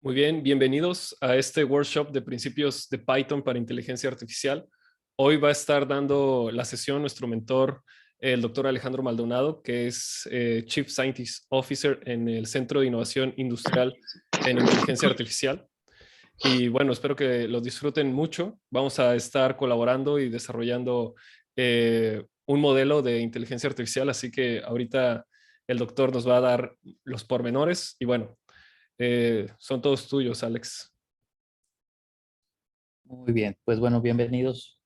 Muy bien, bienvenidos a este workshop de principios de Python para inteligencia artificial. Hoy va a estar dando la sesión nuestro mentor, el doctor Alejandro Maldonado, que es Chief Scientist Officer en el Centro de Innovación Industrial en Inteligencia Artificial. Y bueno, espero que lo disfruten mucho. Vamos a estar colaborando y desarrollando un modelo de inteligencia artificial, así que ahorita el doctor nos va a dar los pormenores y bueno, son todos tuyos, Alex. Muy bien, pues bueno, bienvenidos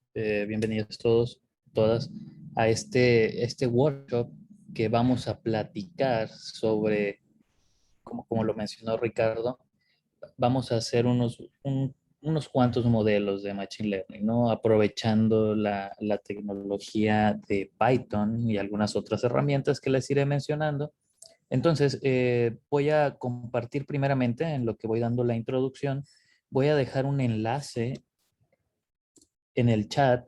todos, todas a este workshop que vamos a platicar sobre, como lo mencionó Ricardo, vamos a hacer unos cuantos modelos de Machine Learning, ¿no? Aprovechando la tecnología de Python y algunas otras herramientas que les iré mencionando. Entonces, voy a compartir primeramente, en lo que voy dando la introducción, voy a dejar un enlace en el chat.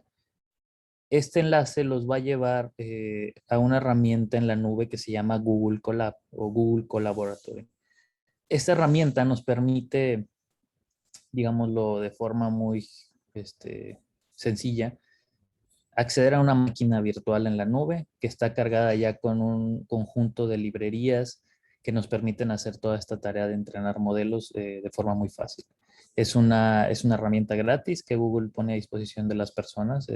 Este enlace los va a llevar a una herramienta en la nube que se llama Google Colab o Google Collaboratory. Esta herramienta nos permite, digámoslo de forma muy sencilla, acceder a una máquina virtual en la nube que está cargada ya con un conjunto de librerías que nos permiten hacer toda esta tarea de entrenar modelos de forma muy fácil. Es una herramienta gratis que Google pone a disposición de las personas.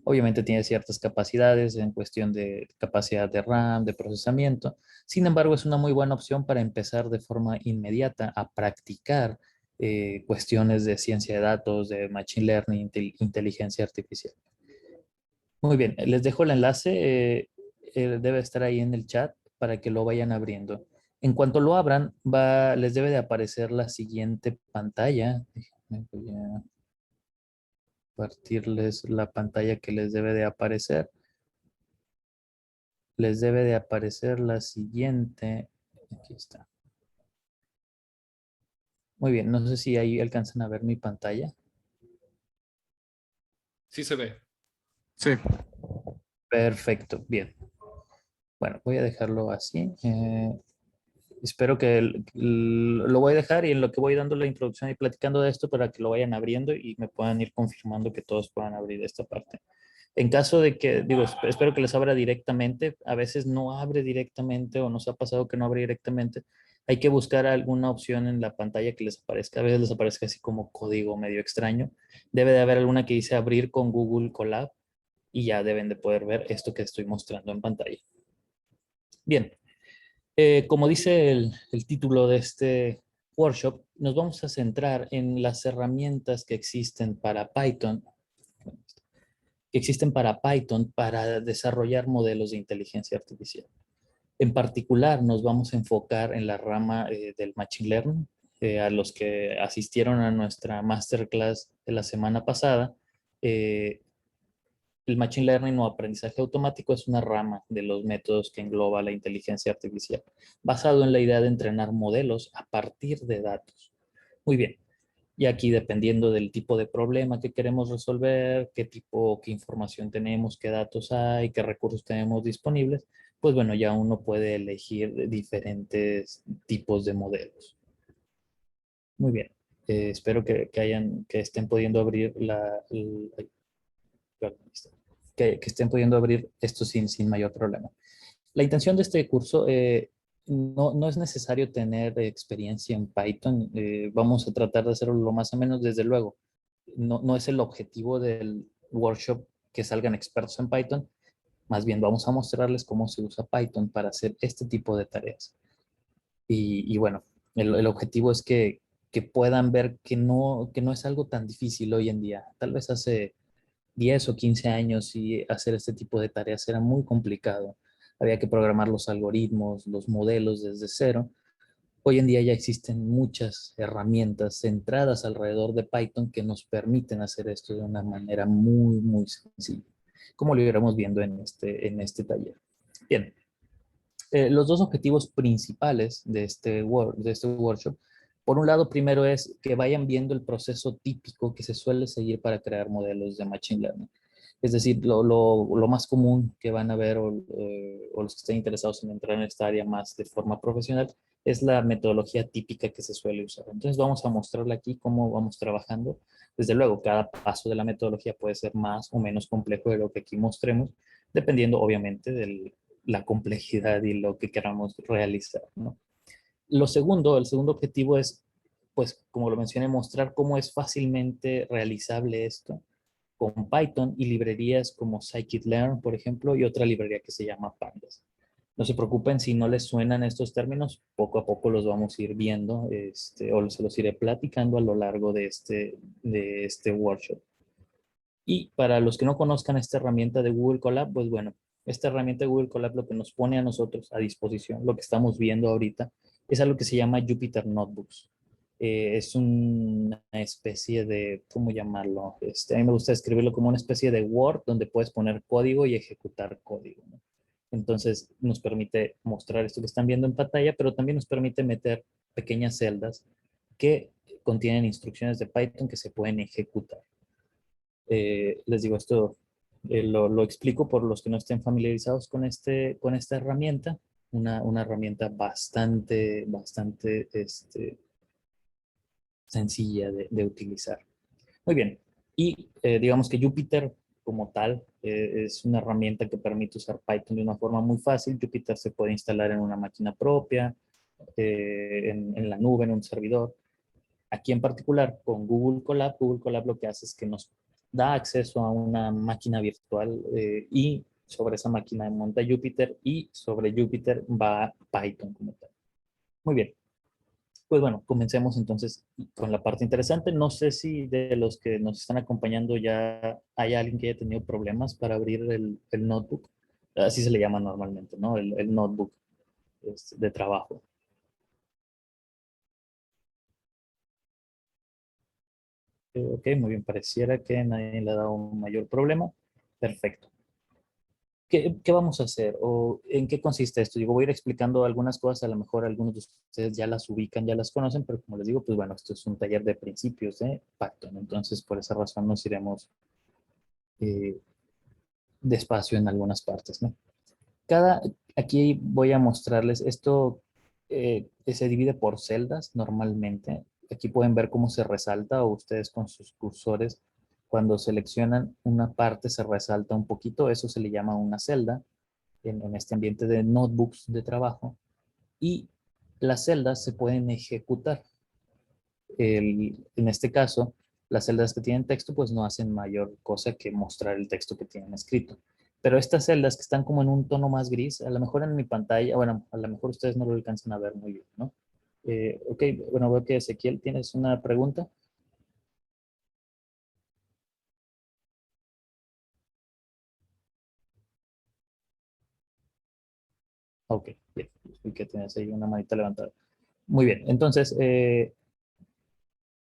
Obviamente tiene ciertas capacidades en cuestión de capacidad de RAM, de procesamiento. Sin embargo, es una muy buena opción para empezar de forma inmediata a practicar cuestiones de ciencia de datos, de machine learning, inteligencia artificial. Muy bien, les dejo el enlace, debe estar ahí en el chat para que lo vayan abriendo. En cuanto lo abran, les debe de aparecer la siguiente pantalla. Déjenme, voy a compartirles la pantalla que les debe de aparecer. Les debe de aparecer la siguiente. Aquí está. Muy bien, no sé si ahí alcanzan a ver mi pantalla. Sí se ve. Sí. Perfecto, bien. Bueno, voy a dejarlo así. Espero que lo voy a dejar y en lo que voy dando la introducción y platicando de esto para que lo vayan abriendo y me puedan ir confirmando que todos puedan abrir esta parte. En caso de que, digo, espero que les abra directamente, a veces no abre directamente o nos ha pasado que no abre directamente, hay que buscar alguna opción en la pantalla que les aparezca, a veces les aparezca así como código medio extraño. Debe de haber alguna que dice abrir con Google Colab y ya deben de poder ver esto que estoy mostrando en pantalla. Bien. Como dice el título de este workshop, nos vamos a centrar en las herramientas que existen para Python, para desarrollar modelos de inteligencia artificial. En particular, nos vamos a enfocar en la rama del Machine Learning. A los que asistieron a nuestra masterclass de la semana pasada, el Machine Learning o aprendizaje automático es una rama de los métodos que engloba la inteligencia artificial, basado en la idea de entrenar modelos a partir de datos. Muy bien. Y aquí, dependiendo del tipo de problema que queremos resolver, qué información tenemos, qué datos hay, qué recursos tenemos disponibles, pues bueno, ya uno puede elegir diferentes tipos de modelos. Muy bien. Espero que estén pudiendo abrir que estén pudiendo abrir esto sin mayor problema. La intención de este curso no es necesario tener experiencia en Python. Vamos a tratar de hacerlo lo más o menos, desde luego. No es el objetivo del workshop que salgan expertos en Python. Más bien vamos a mostrarles cómo se usa Python para hacer este tipo de tareas. Y bueno, el objetivo es que puedan ver que no es algo tan difícil hoy en día. Tal vez hace 10 o 15 años y hacer este tipo de tareas era muy complicado. Había que programar los algoritmos, los modelos desde cero. Hoy en día ya existen muchas herramientas centradas alrededor de Python que nos permiten hacer esto de una manera muy, muy sencilla, como lo iremos viendo en este taller. Bien, los dos objetivos principales de este workshop, por un lado, primero es que vayan viendo el proceso típico que se suele seguir para crear modelos de Machine Learning. Es decir, lo más común que van a ver o los que estén interesados en entrar en esta área más de forma profesional es la metodología típica que se suele usar. Entonces vamos a mostrarle aquí cómo vamos trabajando. Desde luego, cada paso de la metodología puede ser más o menos complejo de lo que aquí mostremos, dependiendo obviamente de la complejidad y lo que queramos realizar, ¿no? El segundo objetivo es, pues, como lo mencioné, mostrar cómo es fácilmente realizable esto con Python y librerías como scikit-learn, por ejemplo, y otra librería que se llama Pandas. No se preocupen si no les suenan estos términos, poco a poco los vamos a ir viendo, o se los iré platicando a lo largo de este workshop. Y para los que no conozcan esta herramienta de Google Colab, pues bueno, esta herramienta de Google Colab lo que nos pone a nosotros a disposición, lo que estamos viendo ahorita, es algo que se llama Jupyter Notebooks. Es una especie de, ¿cómo llamarlo? A mí me gusta escribirlo como una especie de Word donde puedes poner código y ejecutar código, ¿no? Entonces nos permite mostrar esto que están viendo en pantalla, pero también nos permite meter pequeñas celdas que contienen instrucciones de Python que se pueden ejecutar. Les digo, esto lo explico por los que no estén familiarizados con esta herramienta, una herramienta bastante sencilla de utilizar. Muy bien, y digamos que Jupyter como tal es una herramienta que permite usar Python de una forma muy fácil. Jupyter se puede instalar en una máquina propia, en la nube, en un servidor. Aquí en particular con Google Colab lo que hace es que nos da acceso a una máquina virtual y sobre esa máquina monta Jupyter y sobre Jupyter va Python como tal. Muy bien, pues bueno, comencemos entonces con la parte interesante. No sé si de los que nos están acompañando ya hay alguien que haya tenido problemas para abrir el notebook. Así se le llama normalmente, ¿no? El notebook de trabajo. Ok, muy bien, pareciera que nadie le ha dado un mayor problema. Perfecto. ¿Qué vamos a hacer? ¿O en qué consiste esto? Digo, voy a ir explicando algunas cosas, a lo mejor algunos de ustedes ya las ubican, ya las conocen, pero como les digo, pues bueno, esto es un taller de principios de Python, entonces por esa razón nos iremos eh, despacio en algunas partes, ¿no? Aquí voy a mostrarles, esto se divide por celdas normalmente. Aquí pueden ver cómo se resalta o ustedes con sus cursores, cuando seleccionan una parte se resalta un poquito, eso se le llama una celda en este ambiente de notebooks de trabajo. Y las celdas se pueden ejecutar. En este caso, las celdas que tienen texto pues no hacen mayor cosa que mostrar el texto que tienen escrito. Pero estas celdas que están como en un tono más gris, a lo mejor en mi pantalla, bueno, a lo mejor ustedes no lo alcanzan a ver muy bien, ¿no? Ok, bueno, veo que Ezequiel, ¿tienes una pregunta? Ok, bien, y que tienes ahí una manita levantada. Muy bien, entonces,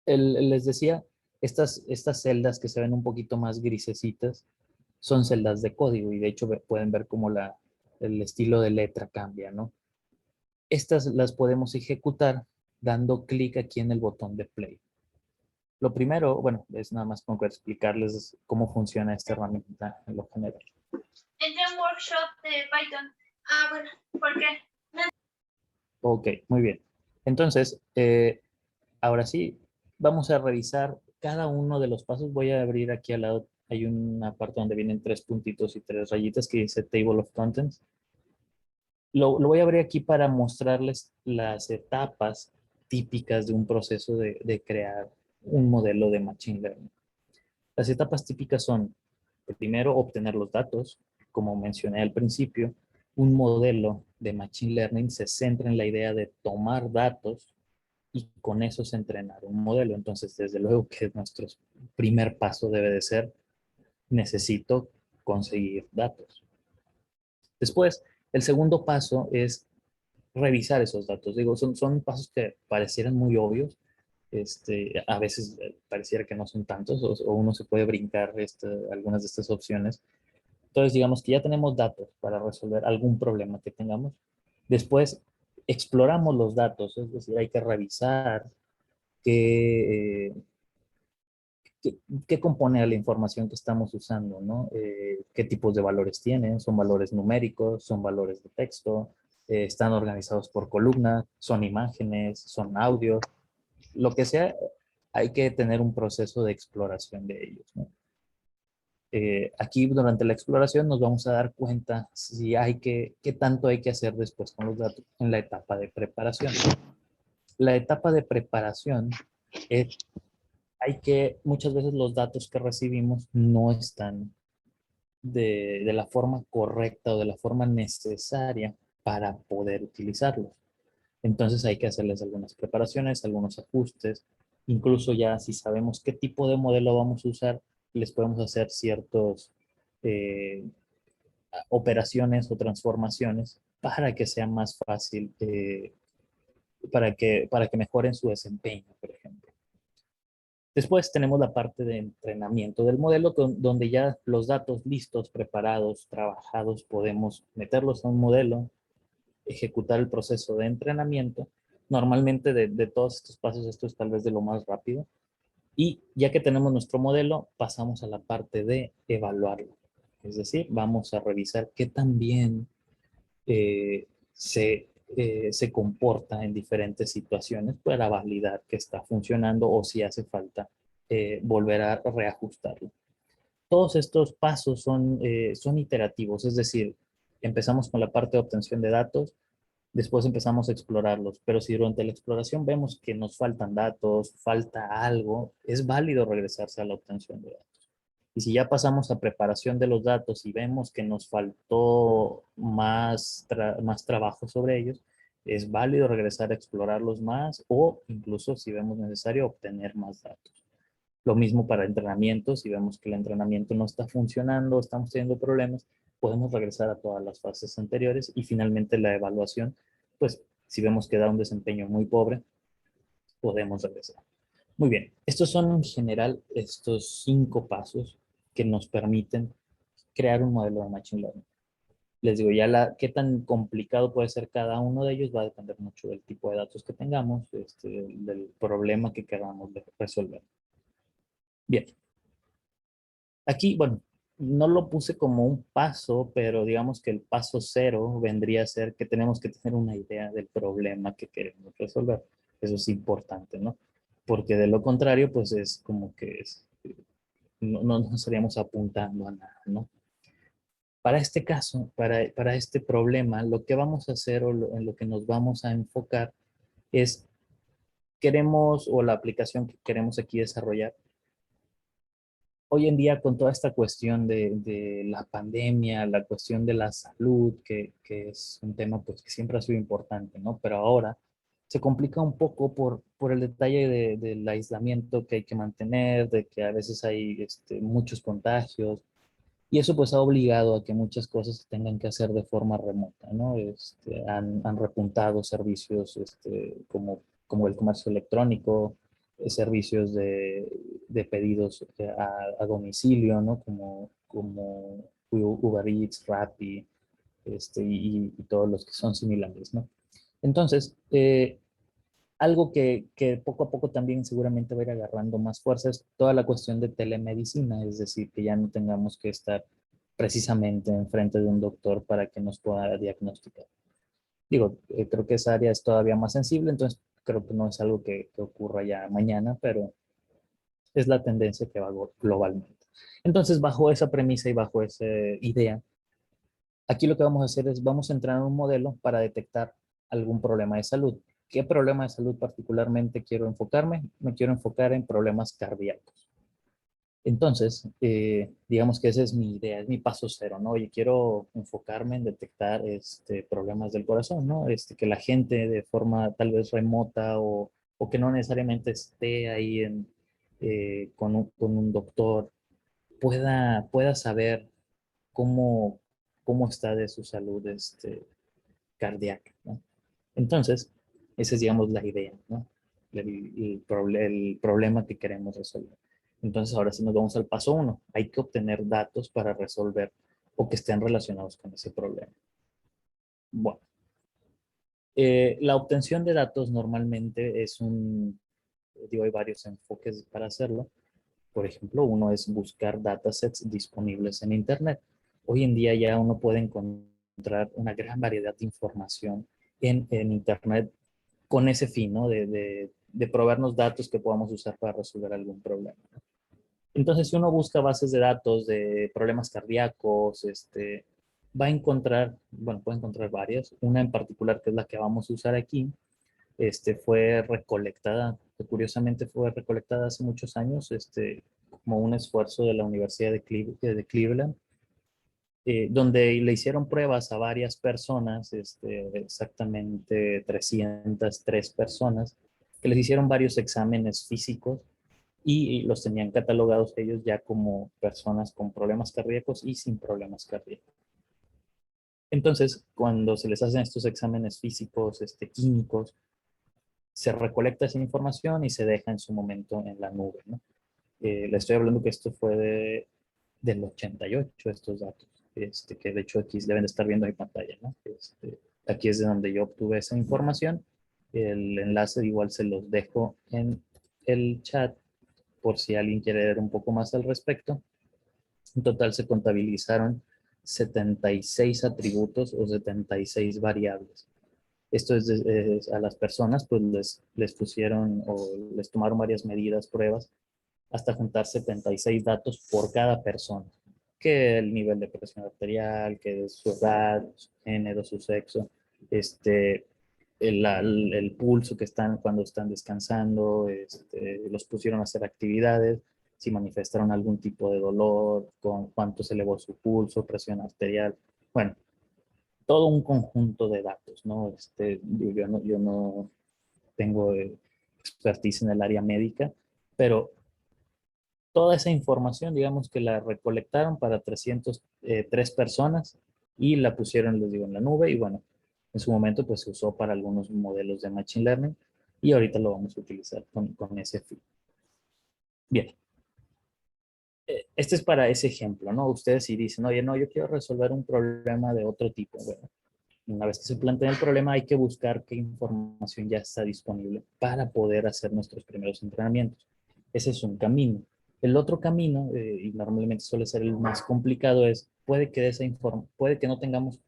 les decía, estas celdas que se ven un poquito más grisecitas son celdas de código y de hecho pueden ver cómo el estilo de letra cambia, ¿no? Estas las podemos ejecutar dando clic aquí en el botón de play. Lo primero, bueno, es nada más como explicarles cómo funciona esta herramienta en lo general. Entré a un workshop de Python. Ah, bueno, ¿por qué? Ok, muy bien. Entonces, ahora sí, vamos a revisar cada uno de los pasos. Voy a abrir aquí al lado, hay una parte donde vienen tres puntitos y tres rayitas que dice Table of Contents. Lo voy a abrir aquí para mostrarles las etapas típicas de un proceso de crear un modelo de Machine Learning. Las etapas típicas son, primero, obtener los datos. Como mencioné al principio, un modelo de Machine Learning se centra en la idea de tomar datos y con eso se entrenar un modelo. Entonces, desde luego que nuestro primer paso debe de ser, necesito conseguir datos. Después, el segundo paso es revisar esos datos. Digo, son pasos que parecieran muy obvios. A veces pareciera que no son tantos o uno se puede brincar algunas de estas opciones. Entonces, digamos que ya tenemos datos para resolver algún problema que tengamos. Después, exploramos los datos, es decir, hay que revisar qué, qué compone a la información que estamos usando, ¿no? ¿Qué tipos de valores tienen? ¿Son valores numéricos? ¿Son valores de texto? están organizados por columnas, son imágenes, son audios, lo que sea, hay que tener un proceso de exploración de ellos, ¿no? Aquí durante la exploración nos vamos a dar cuenta si qué tanto hay que hacer después con los datos en la etapa de preparación. La etapa de preparación es, muchas veces los datos que recibimos no están de la forma correcta o de la forma necesaria para poder utilizarlos. Entonces hay que hacerles algunas preparaciones, algunos ajustes, incluso ya si sabemos qué tipo de modelo vamos a usar, les podemos hacer ciertos eh, operaciones o transformaciones para que sea más fácil, para que mejoren su desempeño, por ejemplo. Después tenemos la parte de entrenamiento del modelo, donde ya los datos listos, preparados, trabajados, podemos meterlos a un modelo, ejecutar el proceso de entrenamiento. Normalmente de todos estos pasos, esto es tal vez de lo más rápido. Y ya que tenemos nuestro modelo, pasamos a la parte de evaluarlo. Es decir, vamos a revisar qué tan bien eh, se comporta en diferentes situaciones para validar que está funcionando o si hace falta volver a reajustarlo. Todos estos pasos son iterativos, es decir, empezamos con la parte de obtención de datos, después empezamos a explorarlos, pero si durante la exploración vemos que nos faltan datos, falta algo, es válido regresarse a la obtención de datos. Y si ya pasamos a preparación de los datos y vemos que nos faltó más trabajo sobre ellos, es válido regresar a explorarlos más o incluso si vemos necesario obtener más datos. Lo mismo para entrenamiento, si vemos que el entrenamiento no está funcionando, estamos teniendo problemas, podemos regresar a todas las fases anteriores y finalmente la evaluación, pues si vemos que da un desempeño muy pobre, podemos regresar. Muy bien, estos son en general estos 5 pasos que nos permiten crear un modelo de Machine Learning. Les digo, ya qué tan complicado puede ser cada uno de ellos va a depender mucho del tipo de datos que tengamos, del problema que queramos resolver. Bien, aquí, bueno, no lo puse como un paso, pero digamos que el paso cero vendría a ser que tenemos que tener una idea del problema que queremos resolver. Eso es importante, ¿no? Porque de lo contrario, pues es como que no nos estaríamos apuntando a nada, ¿no? Para este caso, para este problema, lo que vamos a hacer en lo que nos vamos a enfocar es, o la aplicación que queremos aquí desarrollar, hoy en día con toda esta cuestión de la pandemia, la cuestión de la salud, que es un tema pues que siempre ha sido importante, ¿no? Pero ahora se complica un poco por el detalle del aislamiento que hay que mantener, de que a veces hay muchos contagios, y eso pues ha obligado a que muchas cosas se tengan que hacer de forma remota, ¿no? Han repuntado servicios como el comercio electrónico, servicios de pedidos a domicilio, ¿no? Como Uber Eats, Rappi, y todos los que son similares, ¿no? Entonces, algo que poco a poco también seguramente va a ir agarrando más fuerza es toda la cuestión de telemedicina, es decir, que ya no tengamos que estar precisamente enfrente de un doctor para que nos pueda diagnosticar. Digo, creo que esa área es todavía más sensible, entonces creo que no es algo que ocurra ya mañana, pero es la tendencia que va globalmente. Entonces, bajo esa premisa y bajo esa idea, aquí lo que vamos a hacer es, vamos a entrenar un modelo para detectar algún problema de salud. ¿Qué problema de salud particularmente quiero enfocarme? Me quiero enfocar en problemas cardíacos. Entonces, digamos que esa es mi idea, es mi paso cero, ¿no? Oye, quiero enfocarme en detectar problemas del corazón, ¿no? Que la gente de forma tal vez remota o que no necesariamente esté ahí con un doctor pueda saber cómo, cómo está de su salud cardíaca, ¿no? Entonces, esa es, digamos, la idea, ¿no? El problema que queremos resolver. Entonces, ahora sí nos vamos al paso uno. Hay que obtener datos para resolver o que estén relacionados con ese problema. Bueno, la obtención de datos normalmente digo, hay varios enfoques para hacerlo. Por ejemplo, uno es buscar datasets disponibles en Internet. Hoy en día ya uno puede encontrar encontrar una gran variedad de información en Internet con ese fin, ¿no? De proveernos datos que podamos usar para resolver algún problema, ¿no? Entonces, si uno busca bases de datos de problemas cardíacos, va a encontrar, bueno, puede encontrar varias. Una en particular, que es la que vamos a usar aquí, fue recolectada, curiosamente fue recolectada hace muchos años, como un esfuerzo de la Universidad de Cleveland, donde le hicieron pruebas a varias personas, exactamente 303 personas, que les hicieron varios exámenes físicos y los tenían catalogados ellos ya como personas con problemas cardíacos y sin problemas cardíacos. Entonces, cuando se les hacen estos exámenes físicos, químicos, se recolecta esa información y se deja en su momento en la nube, ¿no? Le estoy hablando que esto fue del 88, estos datos, que de hecho aquí deben de estar viendo en pantalla, ¿no? Aquí es de donde yo obtuve esa información. El enlace igual se los dejo en el chat por si alguien quiere ver un poco más al respecto. En total se contabilizaron 76 atributos o 76 variables. Esto es a las personas, pues les pusieron o les tomaron varias medidas, pruebas, hasta juntar 76 datos por cada persona. Que el nivel de presión arterial, que su edad, su género, su sexo, el pulso que están cuando están descansando, los pusieron a hacer actividades, si manifestaron algún tipo de dolor, con cuánto se elevó su pulso, presión arterial. Bueno, todo un conjunto de datos, ¿no? Yo no tengo expertise en el área médica, pero toda esa información, digamos que la recolectaron para 303 personas y la pusieron, les digo, en la nube y bueno, en su momento pues se usó para algunos modelos de Machine Learning y ahorita lo vamos a utilizar con ese fin. Bien, este es para ese ejemplo, ¿no? Ustedes si dicen, oye, no, yo quiero resolver un problema de otro tipo. Bueno, una vez que se plantea el problema, hay que buscar qué información ya está disponible para poder hacer nuestros primeros entrenamientos. Ese es un camino. El otro camino, y normalmente suele ser el más complicado, es puede que no tengamos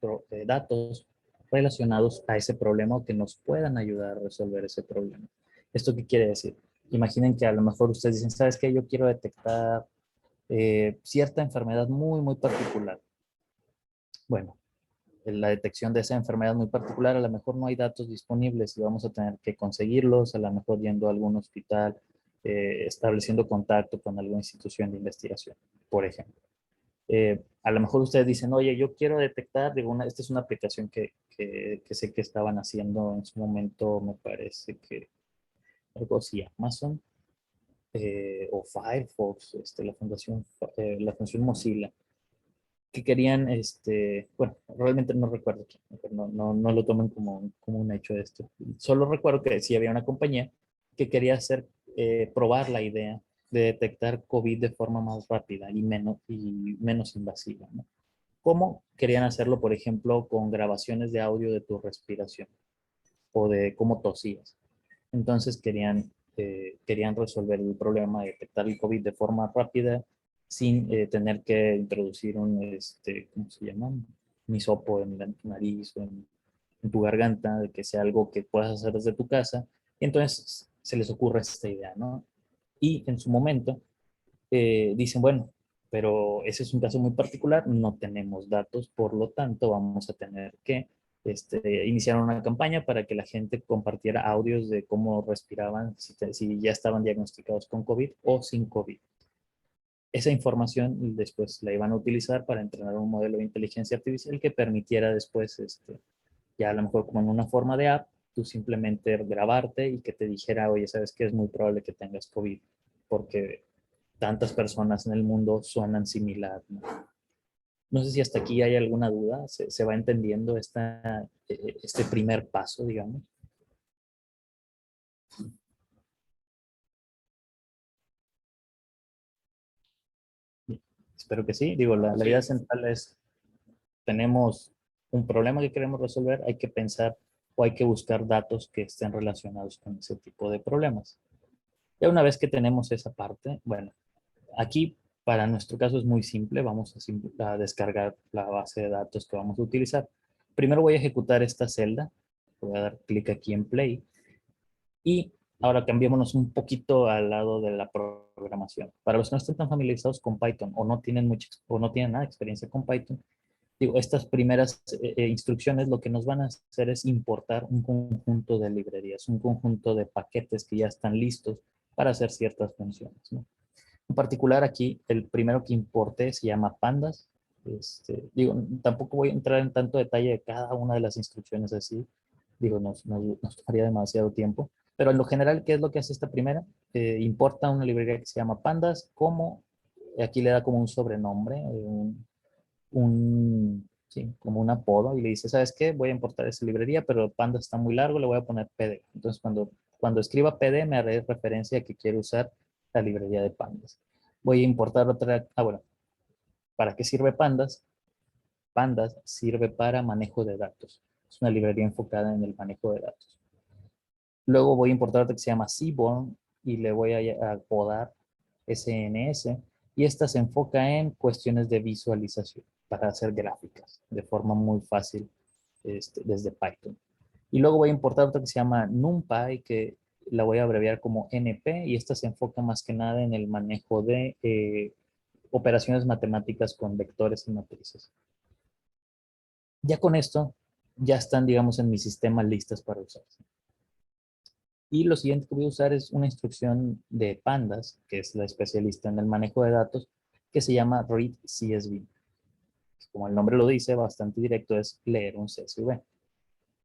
datos relacionados a ese problema o que nos puedan ayudar a resolver ese problema. ¿Esto qué quiere decir? Imaginen que a lo mejor ustedes dicen, ¿sabes qué? Yo quiero detectar cierta enfermedad muy, muy particular. Bueno, la detección de esa enfermedad muy particular, a lo mejor no hay datos disponibles y vamos a tener que conseguirlos, a lo mejor yendo a algún hospital, estableciendo contacto con alguna institución de investigación, por ejemplo. A lo mejor ustedes dicen, oye, yo quiero detectar, digo, esta es una aplicación que sé que estaban haciendo en su momento, me parece que algo así, Amazon o Firefox, la función Mozilla que querían, bueno, realmente no recuerdo quién, no lo tomen como un hecho de esto. Solo recuerdo que sí había una compañía que quería probar la idea de detectar COVID de forma más rápida y menos invasiva, ¿no? ¿Cómo querían hacerlo, por ejemplo, con grabaciones de audio de tu respiración o de cómo tosías? Entonces querían resolver el problema de detectar el COVID de forma rápida sin tener que introducir ¿cómo se llama? Un hisopo en tu nariz o en tu garganta, de que sea algo que puedas hacer desde tu casa. Y entonces se les ocurre esta idea, ¿no? Y en su momento dicen, bueno, pero ese es un caso muy particular, no tenemos datos, por lo tanto vamos a tener que iniciar una campaña para que la gente compartiera audios de cómo respiraban, si ya estaban diagnosticados con COVID o sin COVID. Esa información después la iban a utilizar para entrenar un modelo de inteligencia artificial que permitiera después, ya a lo mejor como en una forma de app, tú simplemente grabarte y que te dijera, oye, sabes que es muy probable que tengas COVID, porque tantas personas en el mundo suenan similar, ¿no? No sé si hasta aquí hay alguna duda, se va entendiendo este primer paso, digamos. Espero que sí. Digo, la idea central es, tenemos un problema que queremos resolver, hay que pensar o hay que buscar datos que estén relacionados con ese tipo de problemas. Ya una vez que tenemos esa parte, bueno, aquí para nuestro caso es muy simple, vamos a descargar la base de datos que vamos a utilizar. primero voy a ejecutar esta celda. Voy a dar clic aquí en Play. Y ahora cambiémonos un poquito al lado de la programación. Para los que no estén tan familiarizados con Python o no tienen nada de experiencia con Python, digo, estas primeras instrucciones lo que nos van a hacer es importar un conjunto de librerías, un conjunto de paquetes que ya están listos para hacer ciertas funciones, ¿no? En particular aquí, el primero que importé se llama pandas. Digo, tampoco voy a entrar en tanto detalle de cada una de las instrucciones así. Digo, nos tomaría demasiado tiempo. Pero en lo general, ¿qué es lo que hace esta primera? Importa una librería que se llama pandas, como aquí le da como un sobrenombre, sí, como un apodo, y le dice, ¿sabes qué? Voy a importar esa librería, pero pandas está muy largo, le voy a poner PD. Entonces, cuando escriba PD, me haré referencia a que quiero usar la librería de pandas. Voy a importar otra, bueno, ¿para qué sirve pandas? Pandas sirve para manejo de datos. Es una librería enfocada en el manejo de datos. Luego voy a importar otra que se llama Seaborn y le voy a apodar SNS, y esta se enfoca en cuestiones de visualización para hacer gráficas de forma muy fácil desde Python. Y luego voy a importar otra que se llama NumPy, que la voy a abreviar como NP, y esta se enfoca más que nada en el manejo de operaciones matemáticas con vectores y matrices. Ya con esto, ya están, digamos, en mi sistema listas para usarse. Y lo siguiente que voy a usar es una instrucción de pandas, que es la especialista en el manejo de datos, que se llama read CSV. Como el nombre lo dice, bastante directo, es leer un CSV.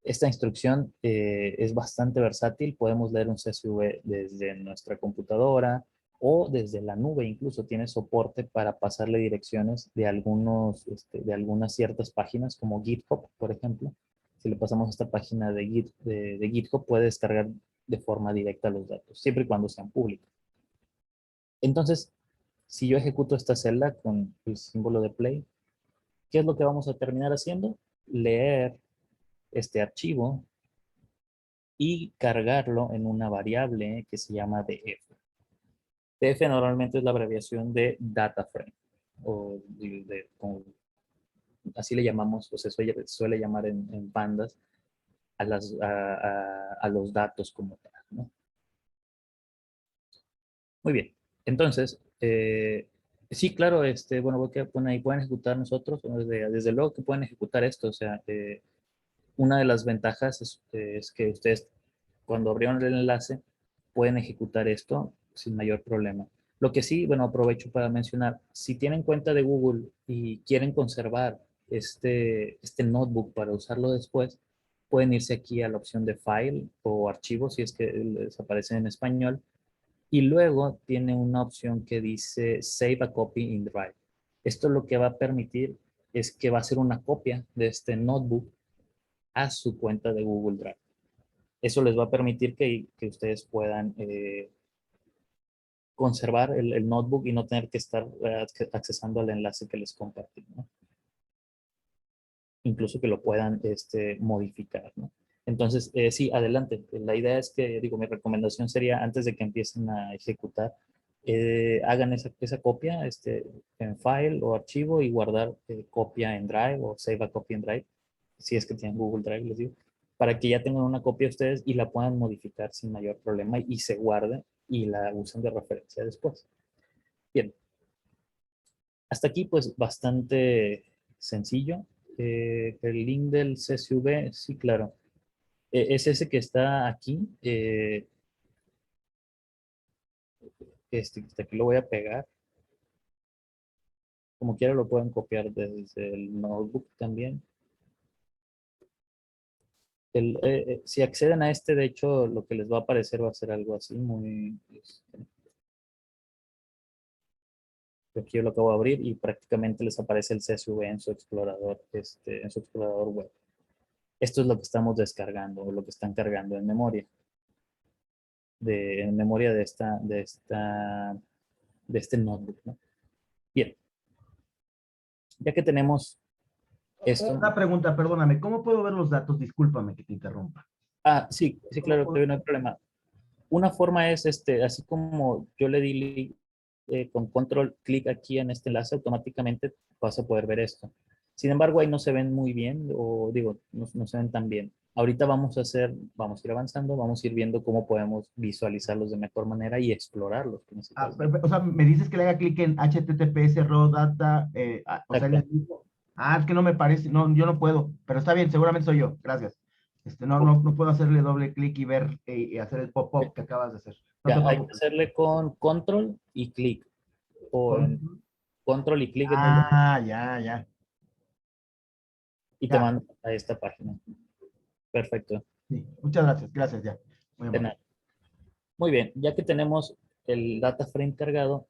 Esta instrucción es bastante versátil. Podemos leer un CSV desde nuestra computadora o desde la nube. Incluso tiene soporte para pasarle direcciones de algunas ciertas páginas, como GitHub, por ejemplo. Si le pasamos a esta página de GitHub, puede descargar de forma directa los datos, siempre y cuando sean públicos. Entonces, si yo ejecuto esta celda con el símbolo de play, ¿qué es lo que vamos a terminar haciendo? Leer este archivo y cargarlo en una variable que se llama df. df normalmente es la abreviación de data frame, o así le llamamos, o se suele llamar en pandas a los datos como tal, ¿no? Muy bien. Entonces, sí, claro, bueno, ahí pueden ejecutar nosotros, desde luego que pueden ejecutar esto. O sea, una de las ventajas es que ustedes, cuando abrieron el enlace, pueden ejecutar esto sin mayor problema. Lo que sí, bueno, aprovecho para mencionar, si tienen cuenta de Google y quieren conservar este notebook para usarlo después, pueden irse aquí a la opción de File o Archivo, si es que les aparece en español, y luego tiene una opción que dice Save a Copy in Drive. Esto lo que va a permitir es que va a ser una copia de este notebook a su cuenta de Google Drive. Eso les va a permitir que ustedes puedan conservar el notebook y no tener que estar accesando al enlace que les compartí, ¿no? Incluso que lo puedan modificar, ¿no? Entonces, sí, adelante. La idea es que, digo, mi recomendación sería, antes de que empiecen a ejecutar, hagan esa copia en file o archivo y guardar copia en Drive o save a copy en Drive, si es que tienen Google Drive, les digo, para que ya tengan una copia ustedes y la puedan modificar sin mayor problema y se guarde y la usen de referencia después. Bien. Hasta aquí, pues, bastante sencillo. El link del CSV, sí, claro. Es ese que está aquí. Aquí lo voy a pegar. Como quiera lo pueden copiar desde el notebook también. Si acceden a de hecho, lo que les va a aparecer va a ser algo así, muy... Aquí yo lo acabo de abrir y prácticamente les aparece el CSV en su explorador, web. Esto es lo que estamos descargando, o lo que están cargando en memoria. En memoria de este notebook, ¿no? Bien. Ya que tenemos esto. Una pregunta, perdóname, ¿cómo puedo ver los datos? Discúlpame que te interrumpa. Sí, claro, no hay problema. Una forma es, así como yo le di con control clic aquí en este enlace, automáticamente vas a poder ver esto. Sin embargo, ahí no se ven muy bien, o digo, no se ven tan bien. Ahorita vamos a ir avanzando, vamos a ir viendo cómo podemos visualizarlos de mejor manera y explorarlos principalmente. O sea, me dices que le haga clic en HTTPS raw data, o sea, Exacto. es que no me parece, no, yo no puedo, pero está bien, seguramente soy yo, gracias. No puedo hacerle doble clic y ver y hacer el pop-up que acabas de hacer. No te Ya, hay que preocupes. hacerle con control y clic, o en Con- control y clic en el botón, ya, y te ya. manda a esta página. Perfecto. Sí, muchas gracias, gracias, ya. Muy De amable. nada. Muy bien, ya que tenemos el data frame cargado,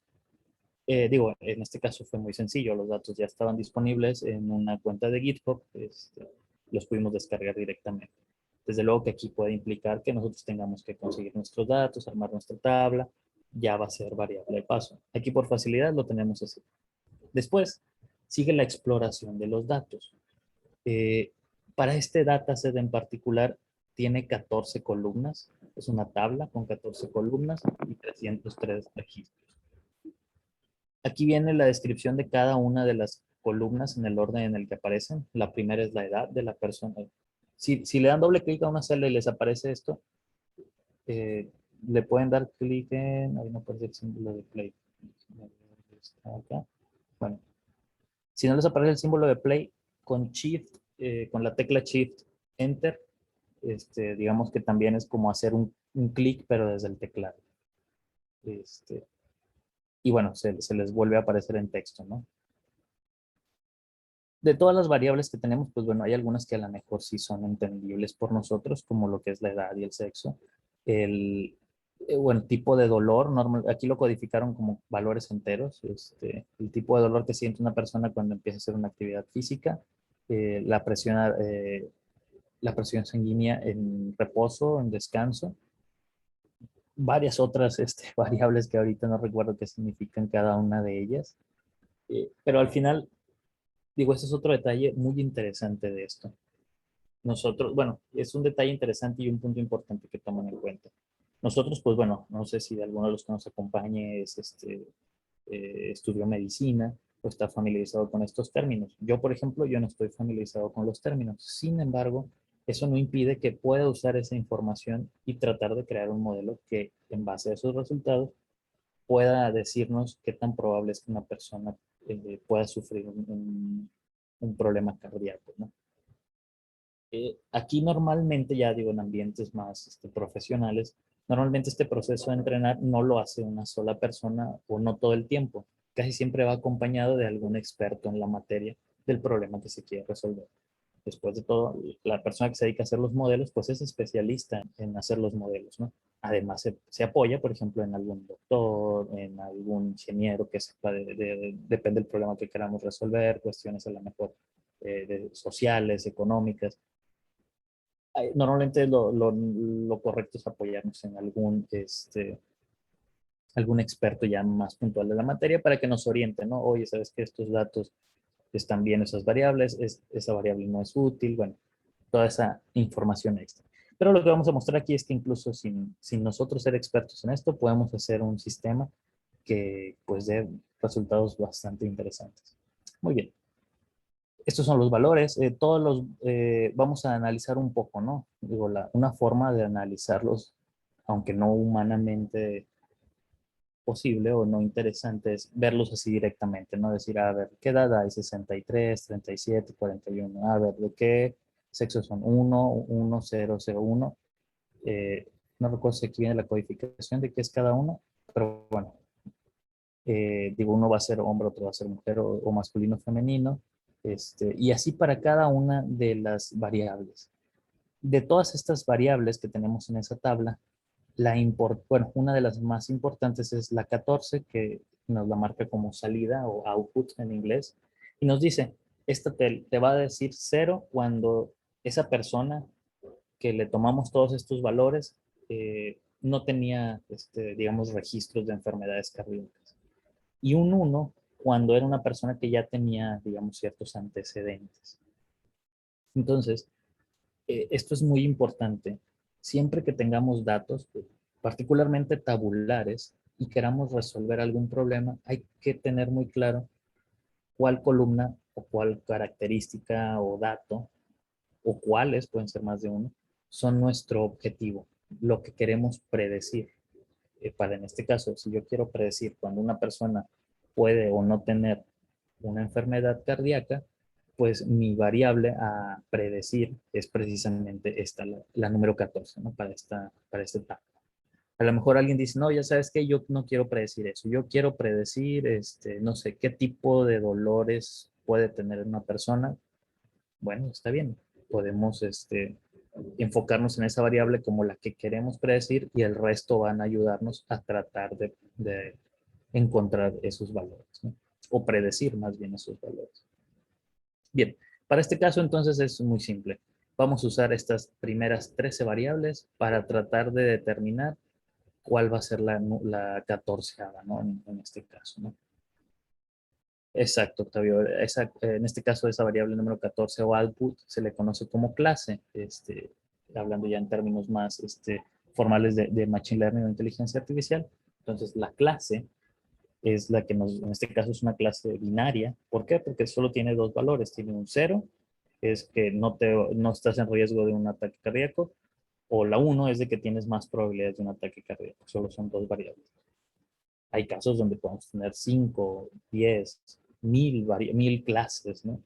digo, en este caso fue muy sencillo, los datos ya estaban disponibles en una cuenta de GitHub, los pudimos descargar directamente. Desde luego que aquí puede implicar que nosotros tengamos que conseguir nuestros datos, armar nuestra tabla, ya va a ser variable de paso. Aquí por facilidad lo tenemos así. Después sigue la exploración de los datos. Eh, para este dataset en particular tiene 14 columnas, es una tabla con 14 columnas y 303 registros. Aquí viene la descripción de cada una de las columnas en el orden en el que aparecen. La primera es la edad de la persona. Si le dan doble clic a una celda y les aparece esto, eh, le pueden dar clic en, ahí no aparece el símbolo de play. Está acá. Bueno, si no les aparece el símbolo de play, con Shift, con la tecla Shift, Enter, digamos que también es como hacer un clic, pero desde el teclado. Y bueno, se les vuelve a aparecer en texto, ¿no? De todas las variables que tenemos, pues bueno, hay algunas que a lo mejor sí son entendibles por nosotros, como lo que es la edad y el sexo. El, bueno, tipo de dolor, normal, aquí lo codificaron como valores enteros. El tipo de dolor que siente una persona cuando empieza a hacer una actividad física, eh, la presión, eh, la presión sanguínea en reposo, en descanso, varias otras variables que ahorita no recuerdo qué significan cada una de ellas. Pero al final, digo, este es otro detalle muy interesante de esto. Nosotros, bueno, es un detalle interesante y un punto importante que toman en cuenta. Nosotros, pues bueno, no sé si de alguno de los que nos acompañe estudió medicina o está familiarizado con estos términos. Yo, por ejemplo, yo no estoy familiarizado con los términos. Sin embargo, eso no impide que pueda usar esa información y tratar de crear un modelo que, en base a esos resultados, pueda decirnos qué tan probable es que una persona pueda sufrir un problema cardíaco, ¿no? Aquí normalmente, ya digo, en ambientes más profesionales, normalmente este proceso de entrenar no lo hace una sola persona o no todo el tiempo. Casi siempre va acompañado de algún experto en la materia del problema que se quiere resolver. Después de todo, la persona que se dedica a hacer los modelos, pues es especialista en hacer los modelos, ¿no? Además, se apoya, por ejemplo, en algún doctor, en algún ingeniero que sepa, depende del problema que queramos resolver, cuestiones a lo mejor sociales, económicas. Normalmente lo correcto es apoyarnos en algún experto ya más puntual de la materia para que nos oriente, ¿no? Oye, ¿sabes que estos datos están bien, esas variables? Esa variable no es útil, bueno, toda esa información extra. Pero lo que vamos a mostrar aquí es que incluso sin nosotros ser expertos en esto, podemos hacer un sistema que pues dé resultados bastante interesantes. Muy bien. Estos son los valores, vamos a analizar un poco, ¿no? Digo, una forma de analizarlos, aunque no humanamente posible o no interesante, es verlos así directamente, ¿no? Decir, a ver, ¿qué edad hay? 63, 37, 41. A ver, ¿de qué sexo son? 1, 0, 0, 1. No recuerdo si aquí viene la codificación de qué es cada uno, pero bueno, digo, uno va a ser hombre, otro va a ser mujer o masculino, femenino, y así para cada una de las variables. De todas estas variables que tenemos en esa tabla, bueno, una de las más importantes es la 14, que nos la marca como salida o output en inglés, y nos dice, esta te va a decir 0 cuando esa persona que le tomamos todos estos valores no tenía, digamos, registros de enfermedades cardíacas. Y un 1 cuando era una persona que ya tenía, digamos, ciertos antecedentes. Entonces, esto es muy importante. Siempre que tengamos datos, particularmente tabulares, y queramos resolver algún problema, hay que tener muy claro cuál columna o cuál característica o dato, o cuáles, pueden ser más de uno, son nuestro objetivo, lo que queremos predecir. Para en este caso, si yo quiero predecir cuando una persona puede o no tener una enfermedad cardíaca, pues mi variable a predecir es precisamente esta, la número 14, ¿no? Para esta etapa. A lo mejor alguien dice, no, ya sabes que yo no quiero predecir eso. Yo quiero predecir, no sé, qué tipo de dolores puede tener una persona. Bueno, está bien. Podemos, enfocarnos en esa variable como la que queremos predecir y el resto van a ayudarnos a tratar de encontrar esos valores, ¿no? O predecir más bien esos valores. Bien, para este caso entonces es muy simple. Vamos a usar estas primeras 13 variables para tratar de determinar cuál va a ser la 14ª, ¿no? En este caso, ¿no? Exacto, Octavio. En este caso, esa variable número 14 o output se le conoce como clase, hablando ya en términos más formales de Machine Learning o inteligencia artificial. Entonces, la clase es la que en este caso es una clase binaria. ¿Por qué? Porque solo tiene dos valores. Tiene un 0, que es que no estás en riesgo de un ataque cardíaco, o la 1 es de que tienes más probabilidades de un ataque cardíaco. Solo son dos variables. Hay casos donde podemos tener 5, 10, 1000 clases, ¿no?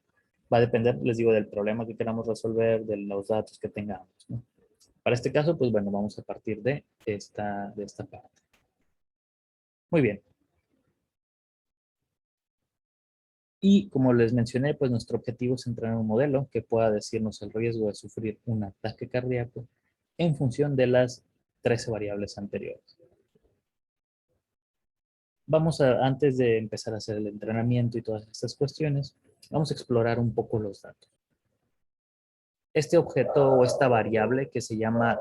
Va a depender, les digo, del problema que queramos resolver, de los datos que tengamos, ¿no? Para este caso, pues bueno, vamos a partir de esta parte. Muy bien. Y como les mencioné, pues nuestro objetivo es entrenar un modelo que pueda decirnos el riesgo de sufrir un ataque cardíaco en función de las 13 variables anteriores. Antes de empezar a hacer el entrenamiento y todas estas cuestiones, vamos a explorar un poco los datos. Este objeto o esta variable que se llama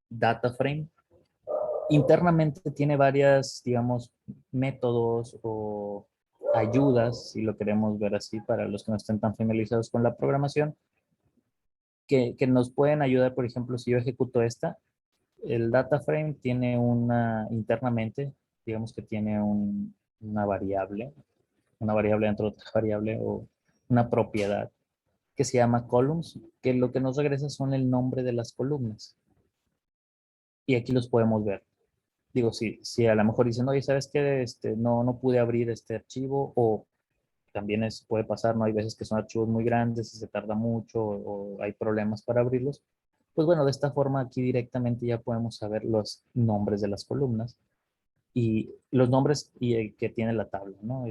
data frame, internamente tiene varias, digamos, métodos o ayudas, si lo queremos ver así, para los que no estén tan familiarizados con la programación, que nos pueden ayudar. Por ejemplo, si yo ejecuto el data frame tiene internamente, digamos que tiene una variable dentro de otra variable o una propiedad que se llama columns, que lo que nos regresa son el nombre de las columnas. Y aquí los podemos ver. Digo, si a lo mejor dicen, oye, ¿sabes qué? No pude abrir este archivo, o también puede pasar, ¿no? Hay veces que son archivos muy grandes y se tarda mucho o hay problemas para abrirlos. Pues bueno, de esta forma aquí directamente ya podemos saber los nombres de las columnas y los nombres que tiene la tabla, ¿no?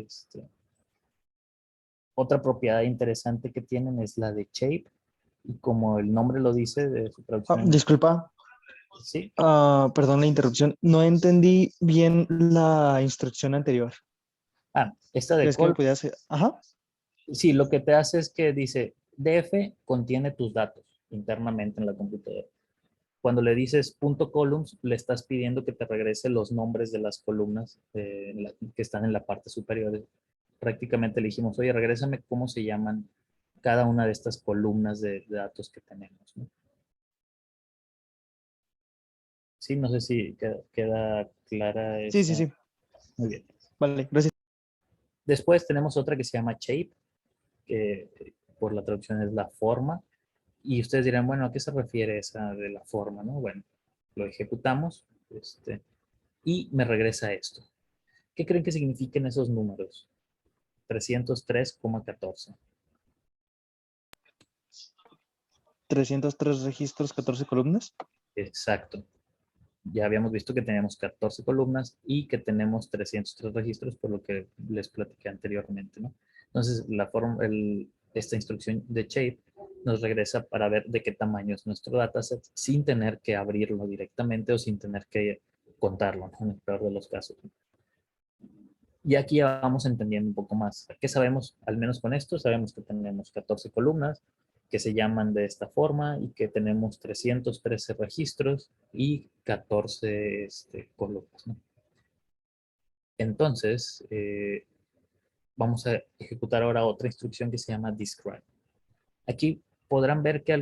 Otra propiedad interesante que tienen es la de shape, y como el nombre lo dice de su traducción. Disculpa, Sí, perdón la interrupción. No entendí bien la instrucción anterior. esta de ¿Crees que me call, podías hacer? Ajá. sí, lo que te hace es que dice df contiene tus datos internamente en la computadora. Cuando le dices .columns, le estás pidiendo que te regrese los nombres de las columnas que están en la parte superior. Prácticamente le dijimos, oye, regrésame cómo se llaman cada una de estas columnas de datos que tenemos, ¿no? Sí, no sé si queda clara Sí, esa. sí. Muy bien. Vale, gracias. Después tenemos otra que se llama shape, que por la traducción es la forma. Y ustedes dirán, bueno, ¿a qué se refiere esa de la forma, no? Bueno, lo ejecutamos y me regresa esto. ¿Qué creen que signifiquen esos números? 303,14. 303 registros, 14 columnas. Exacto. Ya habíamos visto que teníamos 14 columnas y que tenemos 303 registros, por lo que les platiqué anteriormente, ¿no? Entonces, esta instrucción de shape nos regresa para ver de qué tamaño es nuestro dataset sin tener que abrirlo directamente o sin tener que contarlo, ¿no? En el peor de los casos. Y aquí ya vamos entendiendo un poco más. ¿Qué sabemos? Al menos con esto, sabemos que tenemos 14 columnas que se llaman de esta forma y que tenemos 313 registros y 14 columnas, ¿no? Entonces, vamos a ejecutar ahora otra instrucción que se llama describe. Aquí podrán ver que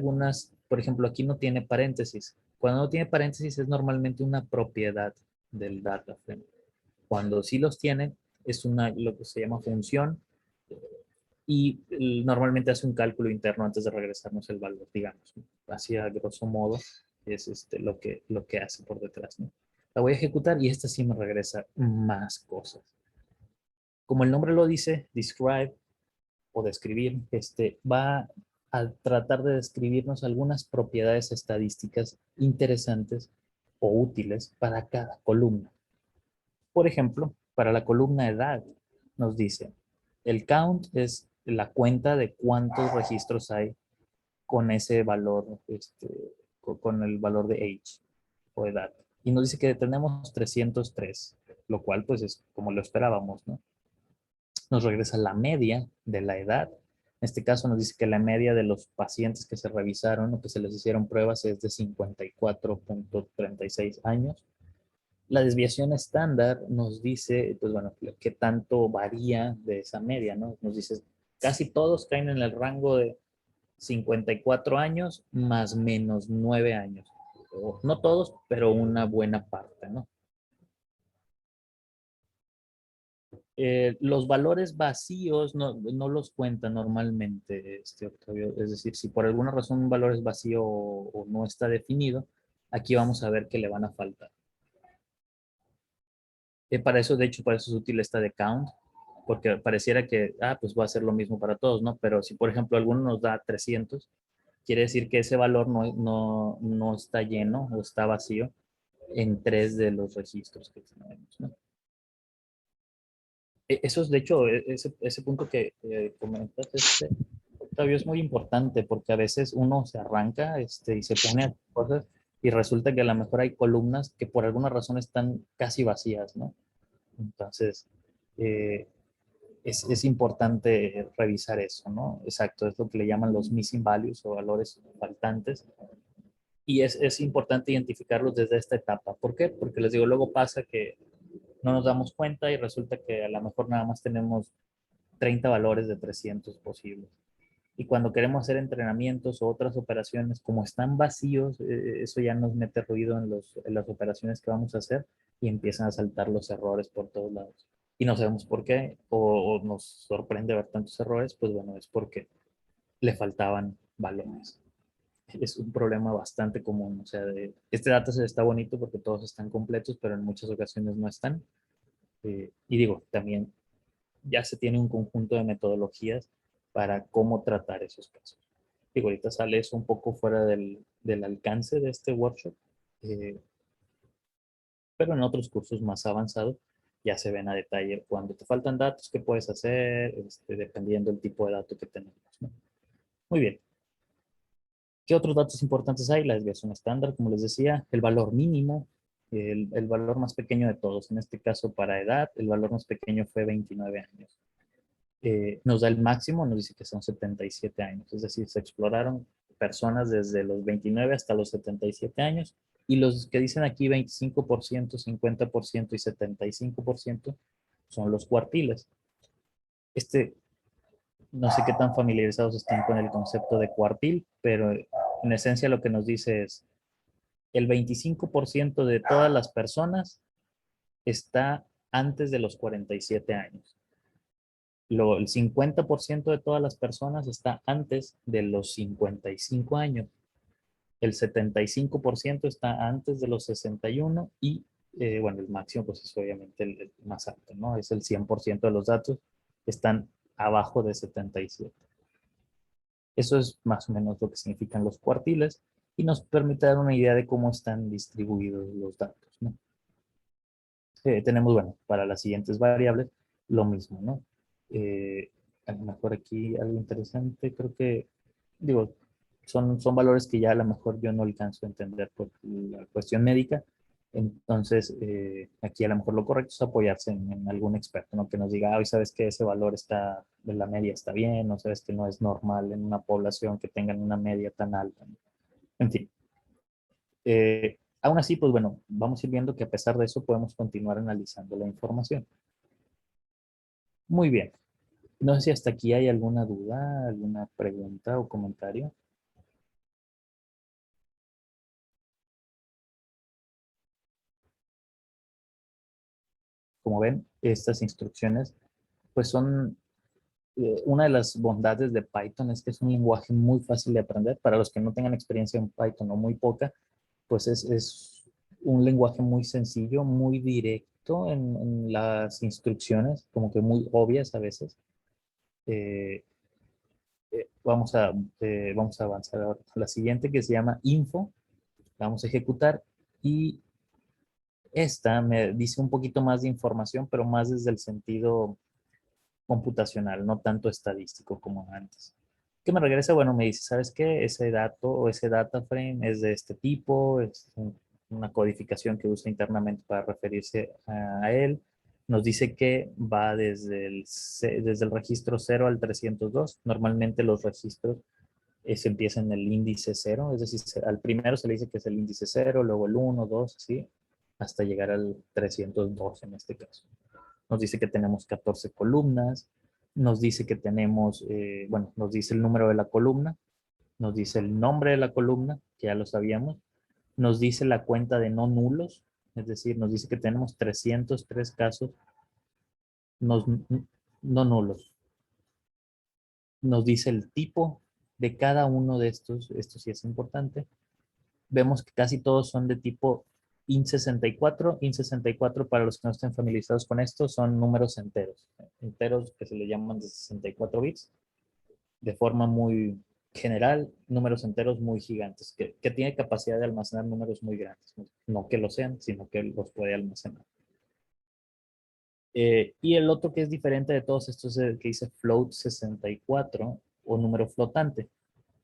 por ejemplo, aquí no tiene paréntesis. Cuando no tiene paréntesis es normalmente una propiedad del data frame. Cuando sí los tiene, es lo que se llama función y normalmente hace un cálculo interno antes de regresarnos el valor, digamos, ¿no? Así a grosso modo es lo que hace por detrás, ¿no? La voy a ejecutar y esta sí me regresa más cosas. Como el nombre lo dice, describe o describir, va a tratar de describirnos algunas propiedades estadísticas interesantes o útiles para cada columna. Por ejemplo, para la columna edad, nos dice, el count es la cuenta de cuántos registros hay con ese valor, con el valor de age o edad. Y nos dice que tenemos 303, lo cual pues es como lo esperábamos, ¿no? Nos regresa la media de la edad. En este caso nos dice que la media de los pacientes que se revisaron o que se les hicieron pruebas es de 54.36 años. La desviación estándar nos dice, pues bueno, qué tanto varía de esa media, ¿no? Nos dice, casi todos caen en el rango de 54 años más menos 9 años. O, no todos, pero una buena parte, ¿no? Los valores vacíos no los cuenta normalmente, Octavio. Es decir, si por alguna razón un valor es vacío o no está definido, aquí vamos a ver que le van a faltar. Para eso, de hecho, para eso es útil esta de count, porque pareciera que, pues va a ser lo mismo para todos, ¿no? Pero si, por ejemplo, alguno nos da 300, quiere decir que ese valor no está lleno o está vacío en 3 de los registros que tenemos, ¿no? Eso es, de hecho, ese punto que comentas, Octavio, es muy importante porque a veces uno se arranca y se pone a hacer cosas y resulta que a lo mejor hay columnas que por alguna razón están casi vacías, ¿no? Entonces, eh, es importante revisar eso, ¿no? Exacto, es lo que le llaman los missing values o valores faltantes. Y es importante identificarlos desde esta etapa. ¿Por qué? Porque les digo, luego pasa que no nos damos cuenta y resulta que a lo mejor nada más tenemos 30 valores de 300 posibles. Y cuando queremos hacer entrenamientos o otras operaciones, como están vacíos, eso ya nos mete ruido en las operaciones que vamos a hacer y empiezan a saltar los errores por todos lados. Y no sabemos por qué, o nos sorprende ver tantos errores, pues bueno, es porque le faltaban valores. Es un problema bastante común. O sea, este dataset está bonito porque todos están completos, pero en muchas ocasiones no están. Y digo, también ya se tiene un conjunto de metodologías para cómo tratar esos casos. Digo, ahorita sale eso un poco fuera del alcance de este workshop, eh, pero en otros cursos más avanzados ya se ven a detalle cuando te faltan datos, qué puedes hacer, dependiendo del tipo de dato que tenemos, ¿no? Muy bien. ¿Qué otros datos importantes hay? La desviación estándar, como les decía, el valor mínimo, el valor más pequeño de todos. En este caso, para edad, el valor más pequeño fue 29 años. Nos da el máximo, nos dice que son 77 años. Es decir, se exploraron personas desde los 29 hasta los 77 años. Y los que dicen aquí 25%, 50% y 75% son los cuartiles. No sé qué tan familiarizados están con el concepto de cuartil, pero en esencia lo que nos dice es el 25% de todas las personas está antes de los 47 años. El 50% de todas las personas está antes de los 55 años. El 75% está antes de los 61 y, bueno, el máximo pues es obviamente el más alto, ¿no? Es el 100% de los datos están abajo de 77. Eso es más o menos lo que significan los cuartiles y nos permite dar una idea de cómo están distribuidos los datos, ¿no? Tenemos, bueno, para las siguientes variables, lo mismo, ¿no? A lo mejor aquí algo interesante, creo que, digo, son valores que ya a lo mejor yo no alcanzo a entender por la cuestión médica. Entonces, aquí a lo mejor lo correcto es apoyarse en algún experto, ¿no? Que nos diga, hoy sabes que ese valor está, de la media está bien, o sabes que no es normal en una población que tengan una media tan alta, ¿no? En fin. Aún así, pues bueno, vamos a ir viendo que a pesar de eso podemos continuar analizando la información. Muy bien. No sé si hasta aquí hay alguna duda, alguna pregunta o comentario. Como ven, estas instrucciones pues son Una de las bondades de Python es que es un lenguaje muy fácil de aprender. Para los que no tengan experiencia en Python o muy poca, pues es un lenguaje muy sencillo, muy directo en las instrucciones, como que muy obvias a veces. Eh, vamos a avanzar ahora a la siguiente, que se llama info. La vamos a ejecutar y esta me dice un poquito más de información, pero más desde el sentido computacional, no tanto estadístico como antes. ¿Qué me regresa? Bueno, me dice, ¿sabes qué? Ese dato o ese data frame es de este tipo, es una codificación que usa internamente para referirse a él. Nos dice que va desde el registro 0 al 302. Normalmente los registros se empiezan en el índice 0, es decir, al primero se le dice que es el índice 0, luego el 1, 2, así, hasta llegar al 302 en este caso. Nos dice que tenemos 14 columnas, nos dice que tenemos, bueno, nos dice el número de la columna, nos dice el nombre de la columna, que ya lo sabíamos, nos dice la cuenta de no nulos, es decir, nos dice que tenemos 303 casos no nulos. Nos dice el tipo de cada uno de estos, esto sí es importante. Vemos que casi todos son de tipo IN64. IN64, para los que no estén familiarizados con esto, son números enteros. Enteros que se le llaman de 64 bits. De forma muy general, números enteros muy gigantes, que tiene capacidad de almacenar números muy grandes. No que lo sean, sino que los puede almacenar. Y el otro que es diferente de todos estos es el que dice float 64 o número flotante.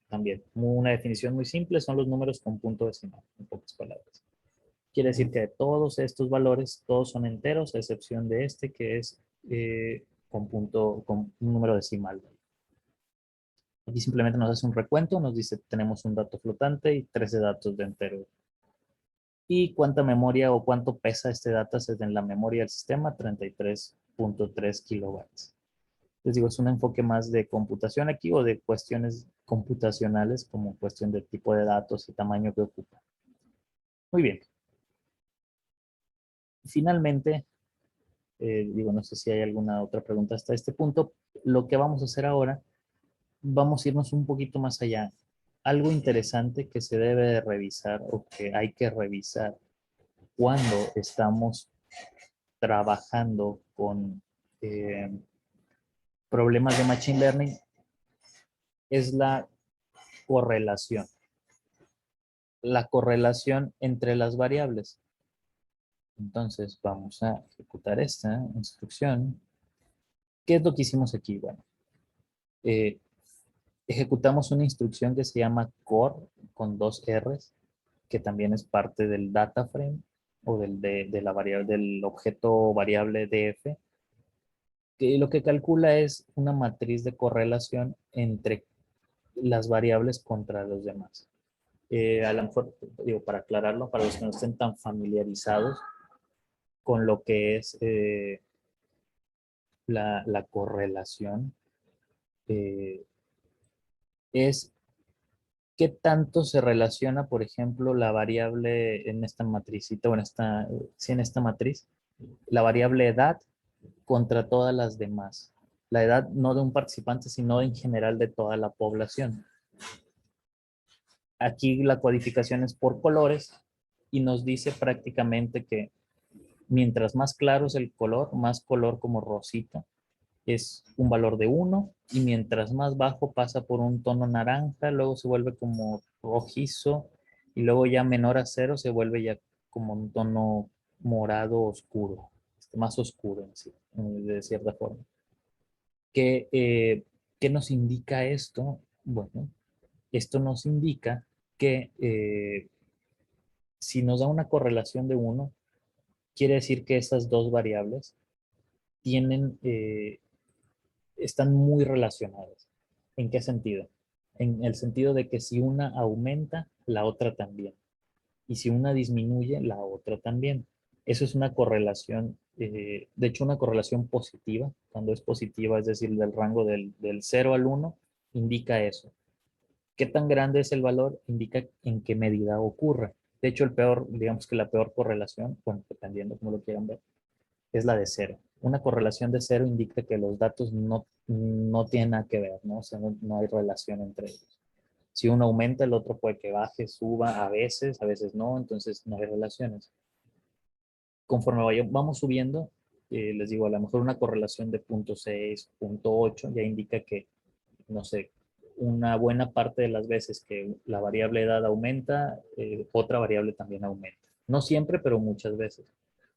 También, una definición muy simple, son los números con punto decimal, en pocas palabras. Quiere decir que de todos estos valores, todos son enteros, a excepción de este que es con un número decimal. Aquí simplemente nos hace un recuento, nos dice tenemos un dato flotante y 13 datos de entero. ¿Y cuánta memoria o cuánto pesa este dataset en la memoria del sistema? 33.3 kilobytes. Les digo, es un enfoque más de computación aquí o de cuestiones computacionales como cuestión de tipo de datos y tamaño que ocupa. Muy bien. Finalmente, digo, no sé si hay alguna otra pregunta hasta este punto. Lo que vamos a hacer ahora, vamos a irnos un poquito más allá. Algo interesante que se debe de revisar o que hay que revisar cuando estamos trabajando con problemas de Machine Learning es la correlación. La correlación entre las variables. Entonces vamos a ejecutar esta instrucción. ¿Qué es lo que hicimos aquí? Bueno, ejecutamos una instrucción que se llama core con dos R's, que también es parte del data frame o de la variable, del objeto variable df, que lo que calcula es una matriz de correlación entre las variables contra los demás. A lo mejor, digo, para aclararlo, para los que no estén tan familiarizados con lo que es la correlación, es qué tanto se relaciona, por ejemplo, la variable en esta matricita, o en esta, sí, en esta matriz, la variable edad contra todas las demás. La edad no de un participante, sino en general de toda la población. Aquí la codificación es por colores y nos dice prácticamente que mientras más claro es el color, más color como rosita, es un valor de 1 y mientras más bajo pasa por un tono naranja, luego se vuelve como rojizo y luego ya menor a 0 se vuelve ya como un tono morado oscuro, más oscuro en sí, de cierta forma. ¿Qué nos indica esto? Bueno, esto nos indica que si nos da una correlación de 1, quiere decir que esas dos variables tienen, están muy relacionadas. ¿En qué sentido? En el sentido de que si una aumenta, la otra también. Y si una disminuye, la otra también. Eso es una correlación, de hecho una correlación positiva. Cuando es positiva, es decir, del rango del 0 al 1, indica eso. ¿Qué tan grande es el valor? Indica en qué medida ocurre. De hecho, digamos que la peor correlación, bueno, dependiendo cómo lo quieran ver, es la de 0. Una correlación de 0 indica que los datos no tienen nada que ver, ¿no? O sea, no hay relación entre ellos. Si uno aumenta, el otro puede que baje, suba, a veces no, entonces no hay relaciones. Conforme vamos subiendo, les digo, a lo mejor una correlación de 0.6, 0.8 ya indica que, no sé, una buena parte de las veces que la variable edad aumenta, otra variable también aumenta. No siempre, pero muchas veces.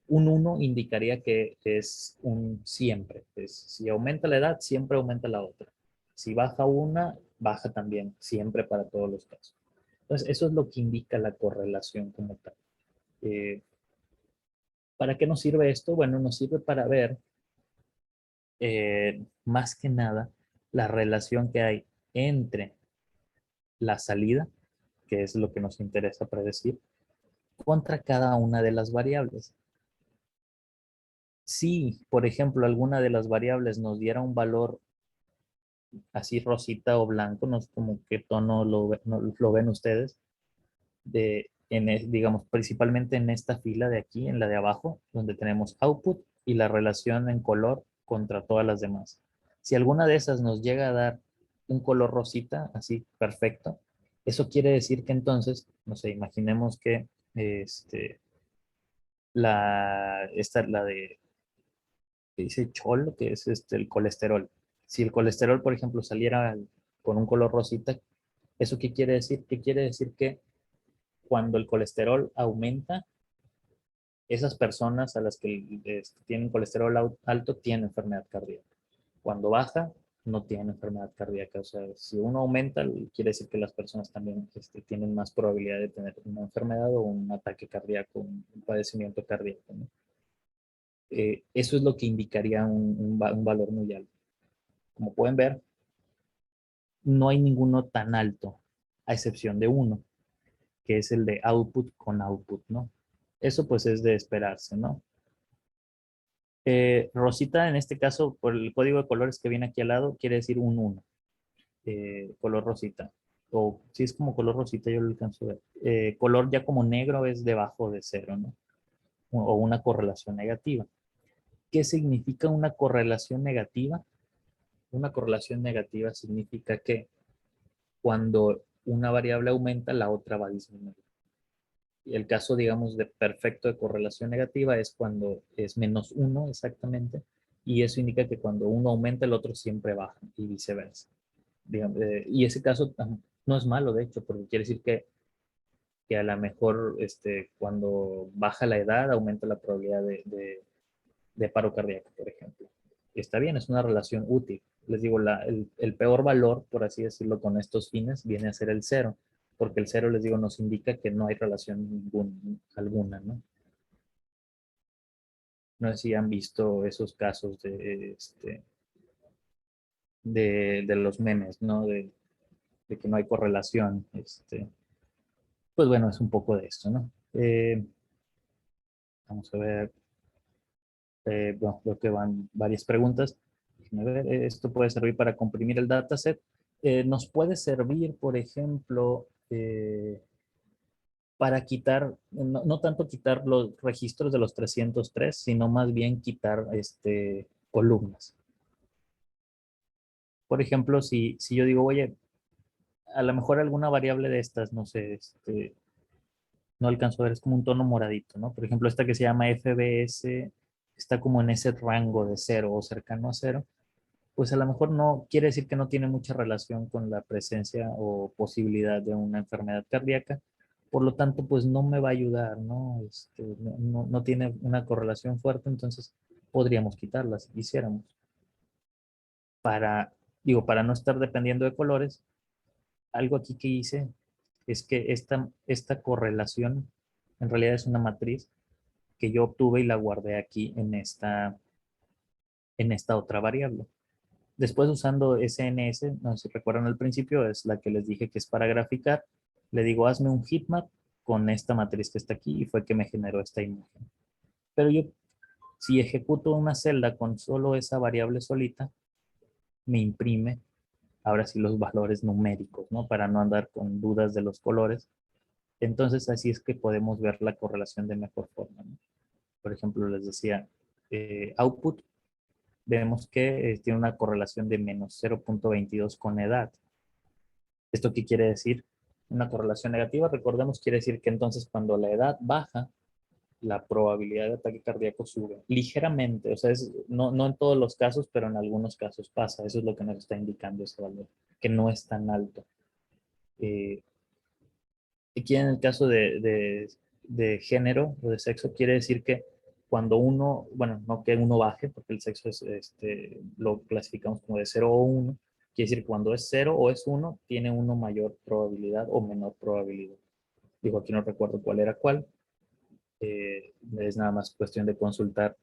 Un 1 indicaría que es un siempre. Si aumenta la edad, siempre aumenta la otra. Si baja una, baja también, siempre para todos los casos. Entonces, eso es lo que indica la correlación como tal. ¿Para qué nos sirve esto? Bueno, nos sirve para ver, más que nada, la relación que hay entre la salida, que es lo que nos interesa predecir, contra cada una de las variables. Si, por ejemplo, alguna de las variables nos diera un valor así rosita o blanco, no sé como qué tono lo ven ustedes, digamos, principalmente en esta fila de aquí, en la de abajo, donde tenemos output y la relación en color contra todas las demás. Si alguna de esas nos llega a dar un color rosita, así perfecto, eso quiere decir que entonces, no sé, imaginemos que la de que dice Chol, que es el colesterol. Si el colesterol, por ejemplo, saliera con un color rosita, ¿eso qué quiere decir? ¿Qué quiere decir? Que cuando el colesterol aumenta, esas personas a las que tienen colesterol alto tienen enfermedad cardíaca. Cuando baja, no tienen enfermedad cardíaca. O sea, si uno aumenta, quiere decir que las personas también tienen más probabilidad de tener una enfermedad o un ataque cardíaco, un padecimiento cardíaco, ¿no? Eso es lo que indicaría un valor muy alto. Como pueden ver, no hay ninguno tan alto, a excepción de uno, que es el de output con output, ¿no? Eso pues es de esperarse, ¿no? Rosita, en este caso, por el código de colores que viene aquí al lado, quiere decir un 1, color rosita. O si es como color rosita, yo lo alcanzo a ver. Color ya como negro es debajo de 0, ¿no? O una correlación negativa. ¿Qué significa una correlación negativa? Una correlación negativa significa que cuando una variable aumenta, la otra va a disminuir. Y el caso, digamos, de perfecto de correlación negativa es cuando es -1 exactamente, y eso indica que cuando uno aumenta, el otro siempre baja, y viceversa. Digamos, y ese caso no es malo, de hecho, porque quiere decir que a lo mejor cuando baja la edad, aumenta la probabilidad de paro cardíaco, por ejemplo. Está bien, es una relación útil. Les digo, el peor valor, por así decirlo, con estos fines viene a ser el 0, porque el 0, les digo, nos indica que no hay relación alguna, ¿no? No sé si han visto esos casos de los memes, ¿no? De que no hay correlación. Pues bueno, es un poco de esto, ¿no? Vamos a ver. Bueno, creo que van varias preguntas. Déjenme ver, esto puede servir para comprimir el dataset. Nos puede servir, por ejemplo, para quitar, no tanto quitar los registros de los 303, sino más bien quitar columnas. Por ejemplo, si yo digo, oye, a lo mejor alguna variable de estas, no sé, no alcanzo a ver, es como un tono moradito, ¿no? Por ejemplo, esta que se llama FBS está como en ese rango de 0 o cercano a 0, pues a lo mejor no quiere decir que no tiene mucha relación con la presencia o posibilidad de una enfermedad cardíaca. Por lo tanto, pues no me va a ayudar, ¿no? No tiene una correlación fuerte, entonces podríamos quitarla si quisiéramos. Para no estar dependiendo de colores, algo aquí que hice es que esta correlación en realidad es una matriz que yo obtuve y la guardé aquí en esta otra variable. Después, usando SNS, no sé si recuerdan al principio, es la que les dije que es para graficar. Le digo, hazme un heatmap con esta matriz que está aquí y fue que me generó esta imagen. Pero yo, si ejecuto una celda con solo esa variable solita, me imprime ahora sí los valores numéricos, ¿no? Para no andar con dudas de los colores. Entonces, así es que podemos ver la correlación de mejor forma, ¿no? Por ejemplo, les decía, output vemos que tiene una correlación de menos 0.22 con edad. ¿Esto qué quiere decir? Una correlación negativa, recordemos, quiere decir que entonces cuando la edad baja, la probabilidad de ataque cardíaco sube ligeramente. O sea, no en todos los casos, pero en algunos casos pasa. Eso es lo que nos está indicando ese valor, que no es tan alto. Aquí en el caso de género o de sexo, quiere decir que cuando uno, bueno, no que uno baje, porque el sexo es, lo clasificamos como de 0 o 1, quiere decir que cuando es 0 o es 1, tiene uno mayor probabilidad o menor probabilidad. Digo, aquí no recuerdo cuál era cuál. Es nada más cuestión de consultar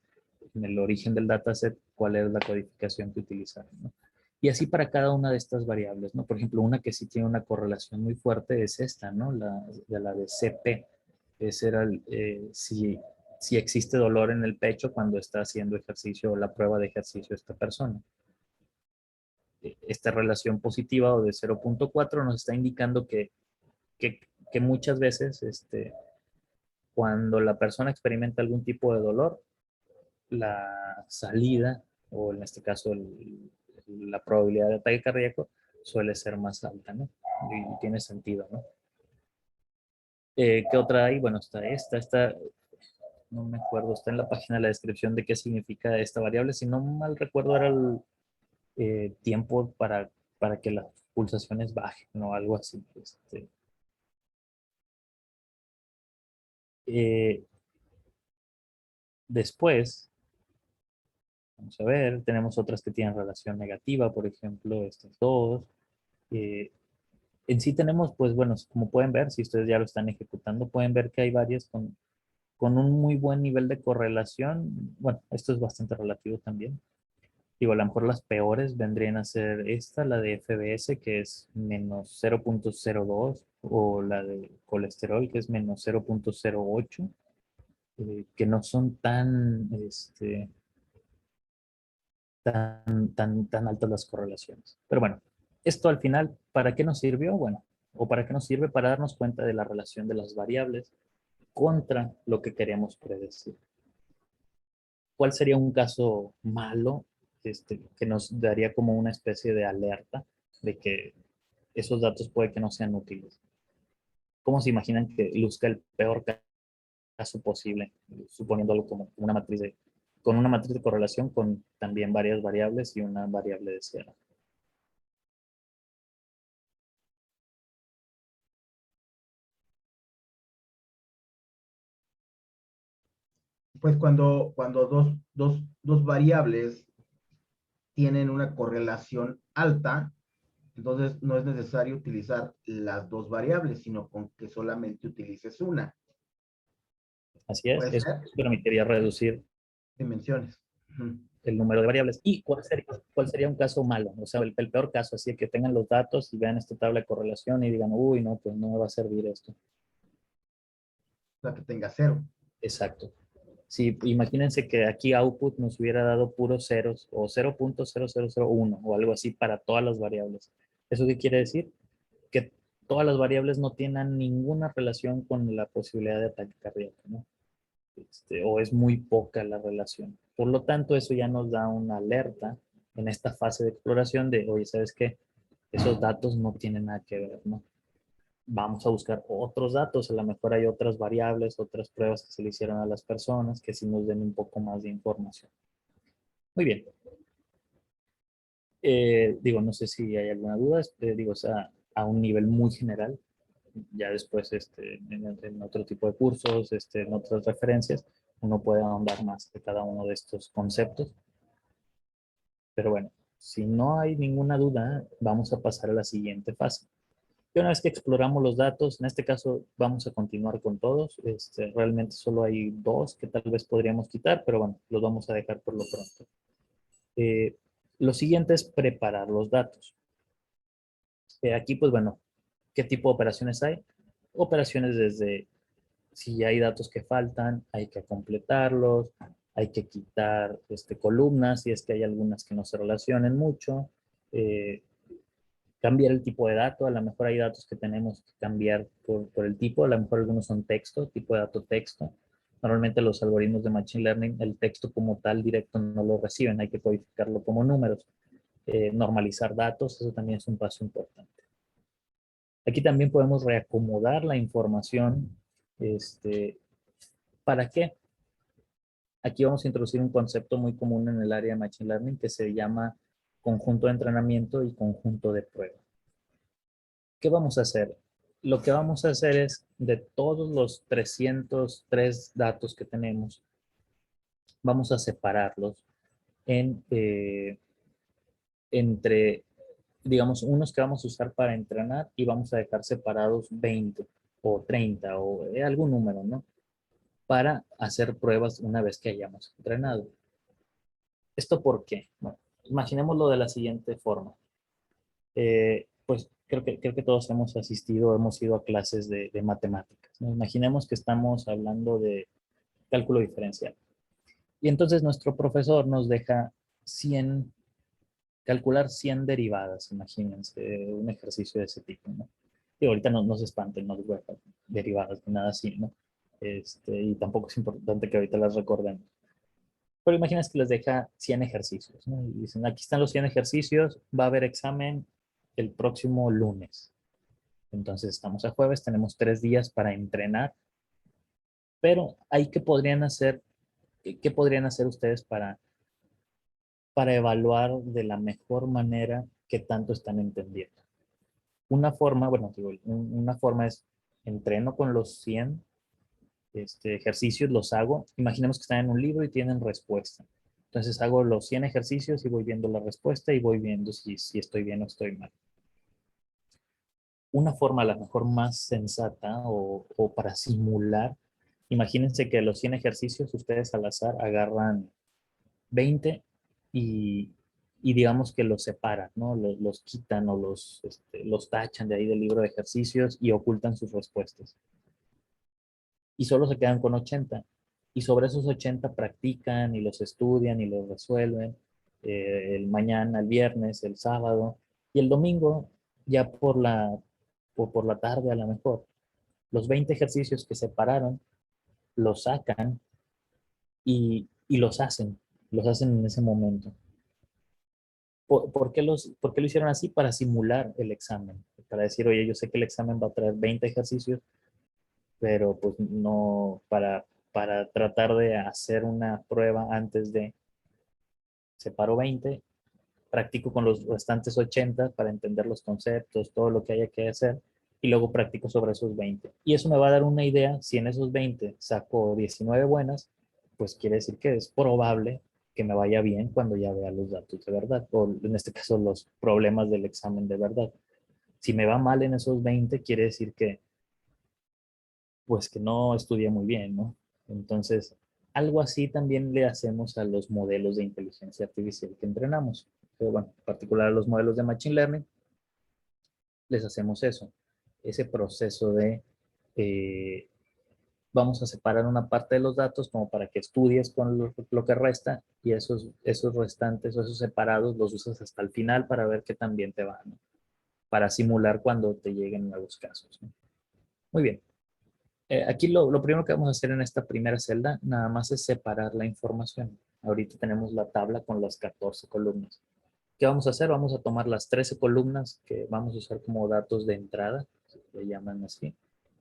en el origen del dataset cuál es la codificación que utilizaron, ¿no? Y así para cada una de estas variables, ¿no? Por ejemplo, una que sí tiene una correlación muy fuerte es esta, ¿no? La de CP. Ese era si existe dolor en el pecho cuando está haciendo ejercicio o la prueba de ejercicio esta persona. Esta relación positiva o de 0.4 nos está indicando que muchas veces cuando la persona experimenta algún tipo de dolor, la salida, o en este caso la probabilidad de ataque cardíaco, suele ser más alta, ¿no? Y tiene sentido, ¿no? ¿Qué otra hay? Bueno, está esta, no me acuerdo, está en la página de la descripción de qué significa esta variable. Si no mal recuerdo, era el tiempo para que las pulsaciones bajen, ¿no? Algo así. Eh, Después, vamos a ver, tenemos otras que tienen relación negativa, por ejemplo, estas dos. Eh, en sí tenemos, pues bueno, como pueden ver, si ustedes ya lo están ejecutando, pueden ver que hay varias con un muy buen nivel de correlación. Bueno, esto es bastante relativo también. Digo, a lo mejor las peores vendrían a ser esta, la de FBS, que es menos 0.02, o la de colesterol, que es menos 0.08, que no son tan altas las correlaciones. Pero bueno, esto al final, ¿para qué nos sirvió? Bueno, o para qué nos sirve para darnos cuenta de la relación de las variables contra lo que queremos predecir. ¿Cuál sería un caso malo que nos daría como una especie de alerta de que esos datos puede que no sean útiles? ¿Cómo se imaginan que luzca el peor caso posible, suponiendo algo como con una matriz de correlación con también varias variables y una variable de cero? Pues cuando dos variables tienen una correlación alta, entonces no es necesario utilizar las dos variables, sino con que solamente utilices una. Así es, Puede eso ser permitiría reducir dimensiones. Ujú. el número de variables. ¿Y cuál sería un caso malo? O sea, el peor caso, así que tengan los datos y vean esta tabla de correlación y digan, uy, no, pues no me va a servir esto. O sea, que tenga cero. Exacto. Si imagínense que aquí output nos hubiera dado puros ceros o 0.0001 o algo así para todas las variables. ¿Eso qué quiere decir? Que todas las variables no tienen ninguna relación con la posibilidad de ataque cardíaco, ¿no? O es muy poca la relación. Por lo tanto, eso ya nos da una alerta en esta fase de exploración de, oye, ¿sabes qué? Esos datos no tienen nada que ver, ¿no? Vamos a buscar otros datos, a lo mejor hay otras variables, otras pruebas que se le hicieron a las personas que sí nos den un poco más de información. Muy bien. Digo, no sé si hay alguna duda, digo, o sea, a un nivel muy general, ya después en otro tipo de cursos, en otras referencias, uno puede ahondar más de cada uno de estos conceptos. Pero bueno, si no hay ninguna duda, vamos a pasar a la siguiente fase. Y una vez que exploramos los datos, en este caso vamos a continuar con todos. Realmente solo hay dos que tal vez podríamos quitar, pero bueno, los vamos a dejar por lo pronto. Lo siguiente es preparar los datos. Aquí, pues bueno, ¿qué tipo de operaciones hay? Operaciones desde si hay datos que faltan, hay que completarlos, hay que quitar columnas, si es que hay algunas que no se relacionen mucho. Eh, Cambiar el tipo de dato, a lo mejor hay datos que tenemos que cambiar por el tipo, a lo mejor algunos son texto, tipo de dato texto, Normalmente los algoritmos de Machine Learning, el texto como tal directo no lo reciben, hay que codificarlo como números. Normalizar datos, eso también es un paso importante. Aquí también podemos reacomodar la información. ¿Para qué? Aquí vamos a introducir un concepto muy común en el área de Machine Learning que se llama conjunto de entrenamiento y conjunto de prueba. ¿Qué vamos a hacer? Lo que vamos a hacer es, de todos los 303 datos que tenemos, vamos a separarlos en, entre, digamos, unos que vamos a usar para entrenar y vamos a dejar separados 20 o 30 o algún número, ¿no? Para hacer pruebas una vez que hayamos entrenado. ¿Esto por qué? Bueno, imaginémoslo de la siguiente forma. Pues creo que todos hemos asistido, hemos ido a clases de matemáticas, ¿no? Imaginemos que estamos hablando de cálculo diferencial. Y entonces nuestro profesor nos deja 100, calcular 100 derivadas, imagínense, un ejercicio de ese tipo, ¿no? Y ahorita no se espanten, no les voy a dejar derivadas ni nada así, ¿no? Y tampoco es importante que ahorita las recordemos. Pero imagínense que les deja 100 ejercicios, ¿no? Y dicen, aquí están los 100 ejercicios, va a haber examen el próximo lunes. Entonces estamos a jueves, tenemos 3 días para entrenar, pero ahí qué podrían hacer ustedes para evaluar de la mejor manera qué tanto están entendiendo? Una forma, bueno, digo, una forma es entreno con los 100 ejercicios, los hago. Imaginemos que están en un libro y tienen respuesta. Entonces hago los 100 ejercicios y voy viendo la respuesta y voy viendo si estoy bien o estoy mal. Una forma a lo mejor más sensata o para simular, imagínense que los 100 ejercicios ustedes al azar agarran 20 y, y digamos que los separan, ¿no? Los quitan o los tachan de ahí del libro de ejercicios y ocultan sus respuestas. Y solo se quedan con 80. Y sobre esos 80 practican y los estudian y los resuelven el mañana, el viernes, el sábado y el domingo, ya por la tarde a lo mejor. Los 20 ejercicios que separaron, los sacan y los hacen en ese momento. ¿Por qué lo hicieron así? Para simular el examen, para decir, oye, yo sé que el examen va a traer 20 ejercicios, pero pues no, para tratar de hacer una prueba antes de, separo 20, practico con los restantes 80 para entender los conceptos, todo lo que haya que hacer, y luego practico sobre esos 20. Y eso me va a dar una idea, si en esos 20 saco 19 buenas, pues quiere decir que es probable que me vaya bien cuando ya vea los datos de verdad, o en este caso los problemas del examen de verdad. Si me va mal en esos 20, quiere decir que, pues que no estudié muy bien, ¿no? Entonces, algo así también le hacemos a los modelos de inteligencia artificial que entrenamos. Pero bueno, en particular a los modelos de Machine Learning, les hacemos eso, ese proceso de vamos a separar una parte de los datos como para que estudies con lo que resta y esos restantes o esos separados los usas hasta el final para ver qué tan bien te va, ¿no? Para simular cuando te lleguen nuevos casos, ¿no? Muy bien. Aquí lo primero que vamos a hacer en esta primera celda nada más es separar la información. Ahorita tenemos la tabla con las 14 columnas. ¿Qué vamos a hacer? Vamos a tomar las 13 columnas que vamos a usar como datos de entrada, se le llaman así,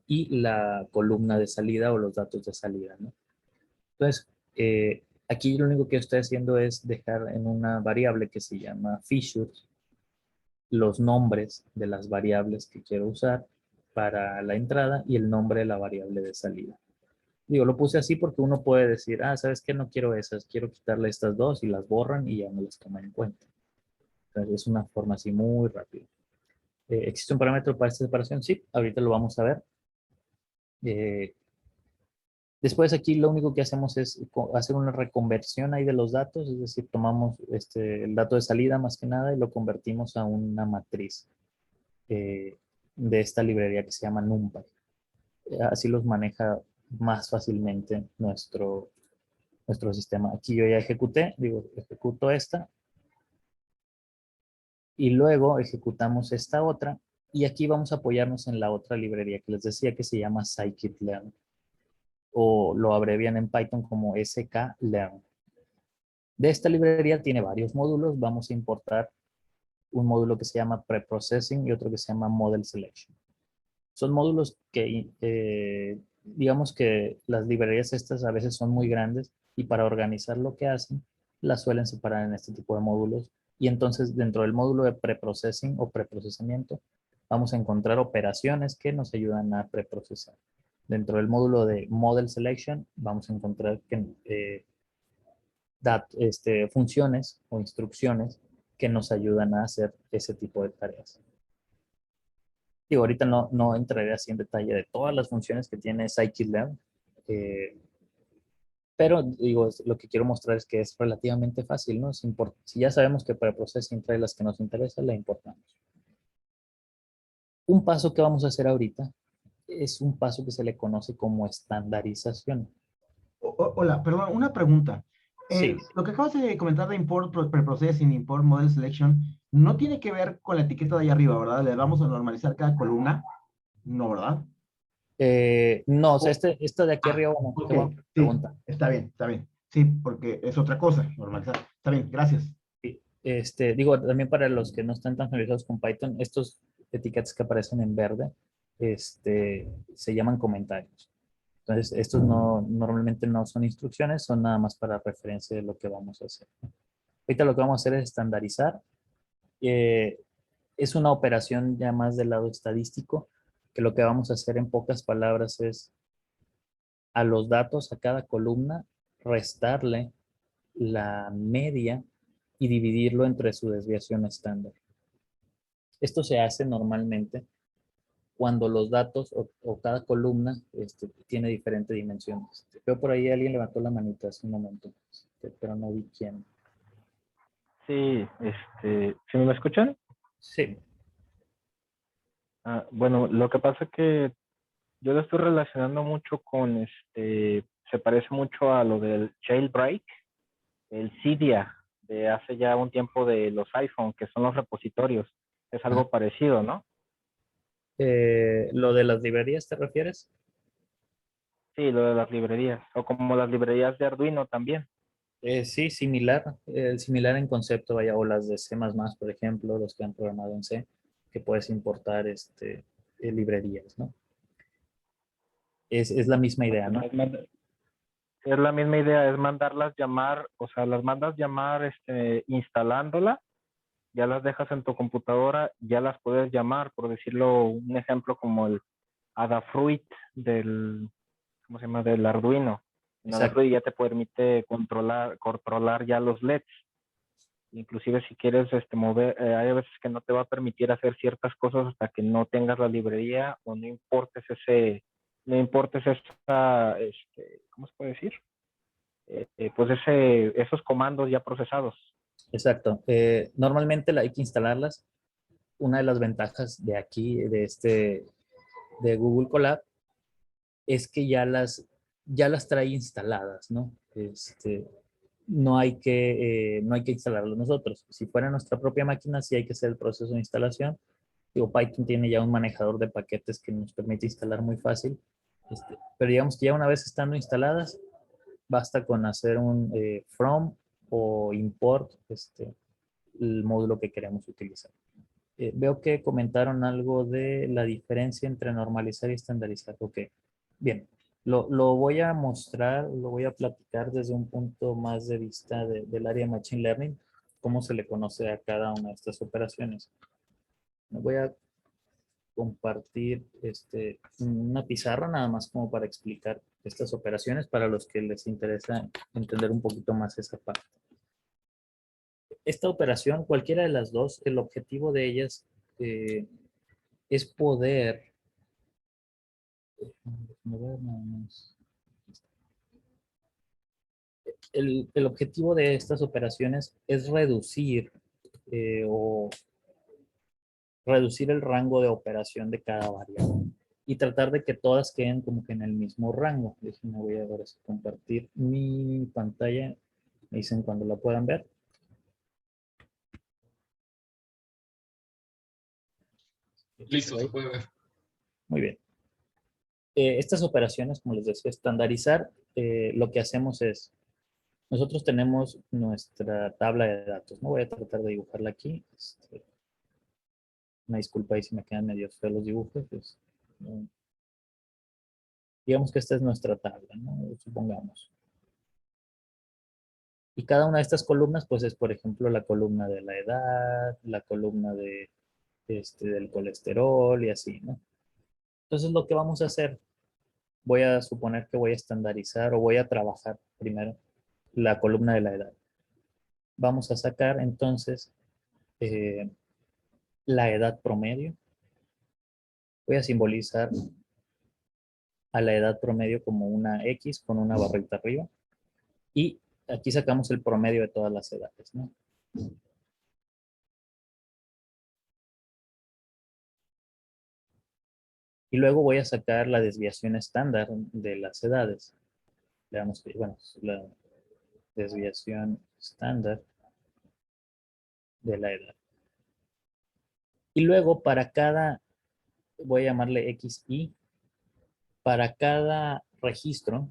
y la columna de salida o los datos de salida, ¿no? Entonces, aquí lo único que estoy haciendo es dejar en una variable que se llama features los nombres de las variables que quiero usar para la entrada y el nombre de la variable de salida. Digo, lo puse así porque uno puede decir, ¿sabes qué? No quiero esas, quiero quitarle estas dos y las borran y ya no las toman en cuenta. Entonces, es una forma así muy rápida. ¿Existe un parámetro para esta separación? Sí, ahorita lo vamos a ver. Después aquí lo único que hacemos es hacer una reconversión ahí de los datos, es decir, tomamos el dato de salida más que nada y lo convertimos a una matriz de esta librería que se llama NumPy. Así los maneja más fácilmente nuestro sistema. Aquí yo ya ejecuté, digo, ejecuto esta y luego ejecutamos esta otra y aquí vamos a apoyarnos en la otra librería que les decía que se scikit-learn. o lo abrevian en Python como sklearn. De esta librería tiene varios módulos. Vamos a importar un módulo que se llama preprocessing y otro que se llama model selection. Son módulos que, digamos que las librerías estas a veces son muy grandes y para organizar lo que hacen, las suelen separar en este tipo de módulos. Y entonces dentro del módulo de preprocessing o preprocesamiento, vamos a encontrar operaciones que nos ayudan a preprocesar. Dentro del módulo de model selection, vamos a encontrar que, funciones o instrucciones que nos ayudan a hacer ese tipo de tareas. Digo, ahorita no entraré así en detalle de todas las funciones que tiene scikit-learn, pero digo, lo que quiero mostrar es que es relativamente fácil, ¿no? Si ya sabemos que para processing trae las que nos interesan, la importamos. Un paso que vamos a hacer ahorita es un paso que se le conoce como estandarización. Hola, perdón, una pregunta. Sí. Lo que acabas de comentar de import preprocessing, import model selection, no tiene que ver con la etiqueta de ahí arriba, ¿verdad? Le vamos a normalizar cada columna. No, ¿verdad? No, o sea, esta de aquí arriba, bueno, Ok, qué buena sí, pregunta. está bien, está bien. Sí, porque es otra cosa, normalizar. Está bien, gracias. Sí, digo, también para los que no están tan familiarizados con Python, estos etiquetas que aparecen en verde, se llaman comentarios. Entonces, estos normalmente no son instrucciones, son nada más para referencia de lo que vamos a hacer. Ahorita lo que vamos a hacer es estandarizar. Es una operación ya más del lado estadístico, que lo que vamos a hacer en pocas palabras es a los datos, a cada columna, restarle la media y dividirlo entre su desviación estándar. Esto se hace normalmente cuando los datos o cada columna tiene diferentes dimensiones. Veo por ahí alguien levantó la manita hace un momento, pero no vi quién. Sí, ¿sí me escuchan? Sí. Bueno, lo que pasa es que yo lo estoy relacionando mucho con, se parece mucho a lo del jailbreak, el Cydia, de hace ya un tiempo de los iPhone, que son los repositorios. Es algo parecido, ¿no? ¿Lo de las librerías te refieres? Sí, lo de las librerías, o como las librerías de Arduino también. Sí, similar, similar en concepto, vaya, o las de C++, por ejemplo, los que han programado en C, que puedes importar librerías, ¿no? Es la misma idea, ¿no? Es la misma idea, es mandarlas llamar, o sea, las mandas llamar instalándola, ya las dejas en tu computadora, ya las puedes llamar, por decirlo, un ejemplo como el Adafruit del, ¿cómo se llama? Del Arduino. En Exacto. Adafruit ya te permite controlar ya los LEDs. Inclusive si quieres mover, hay veces que no te va a permitir hacer ciertas cosas hasta que no tengas la librería o no importes esa, ¿cómo se puede decir? Pues esos comandos ya procesados. Exacto. Normalmente hay que instalarlas. Una de las ventajas de aquí, de Google Colab, es que ya las trae instaladas, ¿no? No hay que instalarlo nosotros. Si fuera nuestra propia máquina, sí hay que hacer el proceso de instalación. Digo, Python tiene ya un manejador de paquetes que nos permite instalar muy fácil. Pero digamos que ya una vez estando instaladas, basta con hacer un from o import el módulo que queremos utilizar. Veo que comentaron algo de la diferencia entre normalizar y estandarizar. Ok, bien. Lo voy a mostrar, lo voy a platicar desde un punto más de vista del área de Machine Learning, cómo se le conoce a cada una de estas operaciones. Voy a compartir una pizarra nada más como para explicar estas operaciones para los que les interesa entender un poquito más esa parte. Esta operación, cualquiera de las dos, el objetivo de ellas es poder... El objetivo de estas operaciones es reducir el rango de operación de cada variable y tratar de que todas queden como que en el mismo rango. Déjenme, voy a ver si compartir mi pantalla. Me dicen cuando la puedan ver. Listo, se puede ver. Muy bien. Estas operaciones, como les decía, estandarizar, lo que hacemos es, nosotros tenemos nuestra tabla de datos, ¿no? Voy a tratar de dibujarla aquí. Una disculpa ahí si me quedan medio feos los dibujos. Pues, digamos que esta es nuestra tabla, ¿no? Supongamos. Y cada una de estas columnas, pues es, por ejemplo, la columna de la edad, la columna del colesterol y así, ¿no? Entonces, lo que vamos a hacer, voy a suponer que voy a estandarizar o voy a trabajar primero la columna de la edad. Vamos a sacar entonces la edad promedio. Voy a simbolizar a la edad promedio como una X con una barrita arriba. Y aquí sacamos el promedio de todas las edades, ¿no? Y luego voy a sacar la desviación estándar de las edades. Veamos que, bueno, la desviación estándar de la edad. Y luego para cada, voy a llamarle XY, para cada registro,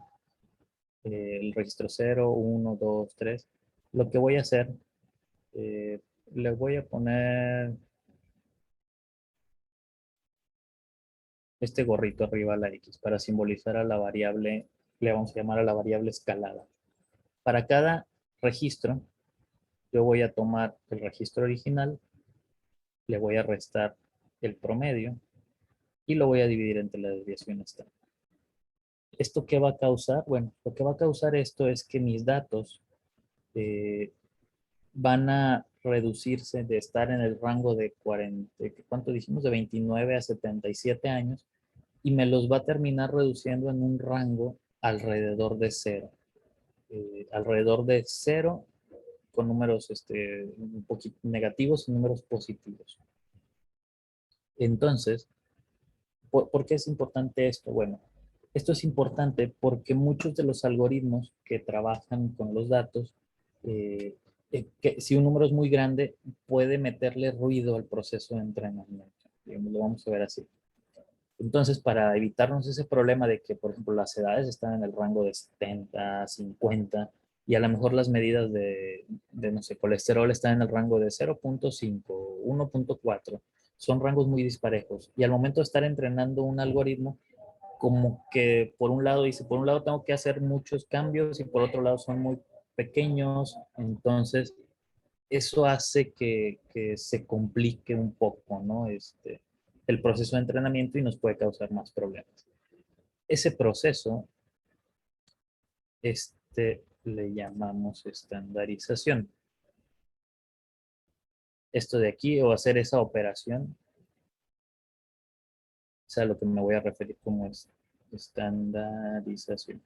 el registro 0, 1, 2, 3, lo que voy a hacer, le voy a poner este gorrito arriba a la X para simbolizar a la variable, le vamos a llamar a la variable escalada. Para cada registro, yo voy a tomar el registro original, le voy a restar el promedio y lo voy a dividir entre la desviación estándar. ¿Esto qué va a causar? Bueno, lo que va a causar esto es que mis datos van a reducirse de estar en el rango de 40, ¿cuánto dijimos? De 29 a 77 años, y me los va a terminar reduciendo en un rango alrededor de 0. Alrededor de 0 con números un poquito negativos y números positivos. Entonces, ¿por qué es importante esto? Bueno, esto es importante porque muchos de los algoritmos que trabajan con los datos, que si un número es muy grande, puede meterle ruido al proceso de entrenamiento. Digamos, lo vamos a ver así. Entonces, para evitarnos ese problema de que, por ejemplo, las edades están en el rango de 70, 50, y a lo mejor las medidas no sé, colesterol están en el rango de 0.5, 1.4, son rangos muy disparejos. Y al momento de estar entrenando un algoritmo, como que por un lado dice, por un lado tengo que hacer muchos cambios y por otro lado son muy pequeños, entonces eso hace que se complique un poco, ¿no? El proceso de entrenamiento y nos puede causar más problemas. Ese proceso, le llamamos estandarización. Esto de aquí, o hacer esa operación, es a lo que me voy a referir como estandarización.